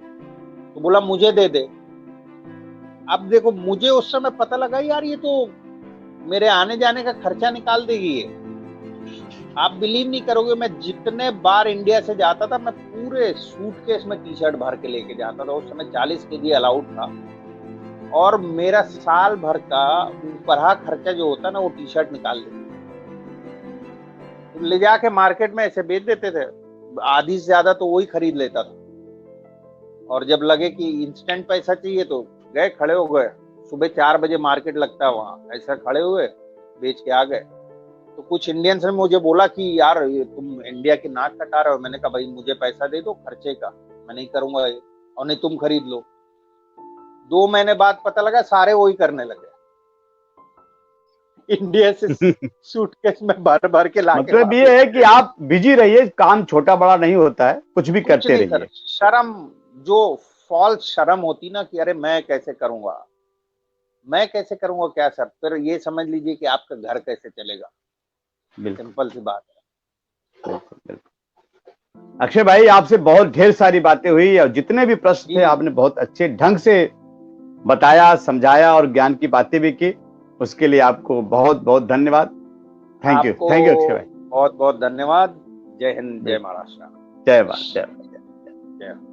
तो बोला मुझे दे दे। अब देखो मुझे उस समय पता लगा यार ये तो मेरे आने जाने का खर्चा निकाल देगी ये। आप बिलीव नहीं करोगे, मैं जितने बार इंडिया से जाता था मैं पूरे सूटकेस में टी शर्ट भर के लेके जाता था। उस समय 40 kg अलाउड था, और मेरा साल भर का ऊपरहा खर्चा जो होता ना वो टी शर्ट निकाल देते, ले जाके मार्केट में ऐसे बेच देते थे। आधी से ज्यादा तो वही खरीद लेता था, और जब लगे कि इंस्टेंट पैसा चाहिए तो गए, खड़े हो गए। सुबह 4 बजे मार्केट लगता है वहां, ऐसा खड़े हुए बेच के आ गए। तो कुछ इंडियंस ने मुझे बोला कि यार ये तुम इंडिया की नाक कटा रहे हो। मैंने कहा भाई मुझे पैसा दे दो खर्चे का, मैं नहीं करूंगा ये, और नहीं तुम खरीद लो। 2 महीने बाद पता लगा सारे वही करने लगे, इंडिया से सूटकेस में भर भर के लाके। मतलब ये है कि आप बिजी रहिए, काम छोटा बड़ा नहीं होता है, कुछ भी करते रहिए। शर्म, जो फॉल्स शर्म होती ना कि अरे मैं कैसे करूंगा क्या सर, फिर ये समझ लीजिए कि आपका घर कैसे चलेगा। सिंपल सी बात है। बिल्कुल बिल्कुल। अक्षय भाई आपसे बहुत ढेर सारी बातें हुई, और जितने भी प्रश्न थे आपने बहुत अच्छे ढंग से बताया, समझाया, और ज्ञान की बातें भी की। उसके लिए आपको बहुत बहुत धन्यवाद। थैंक यू अक्षय भाई, बहुत बहुत धन्यवाद। जय हिंद, जय महाराष्ट्र, जय भारत, जय।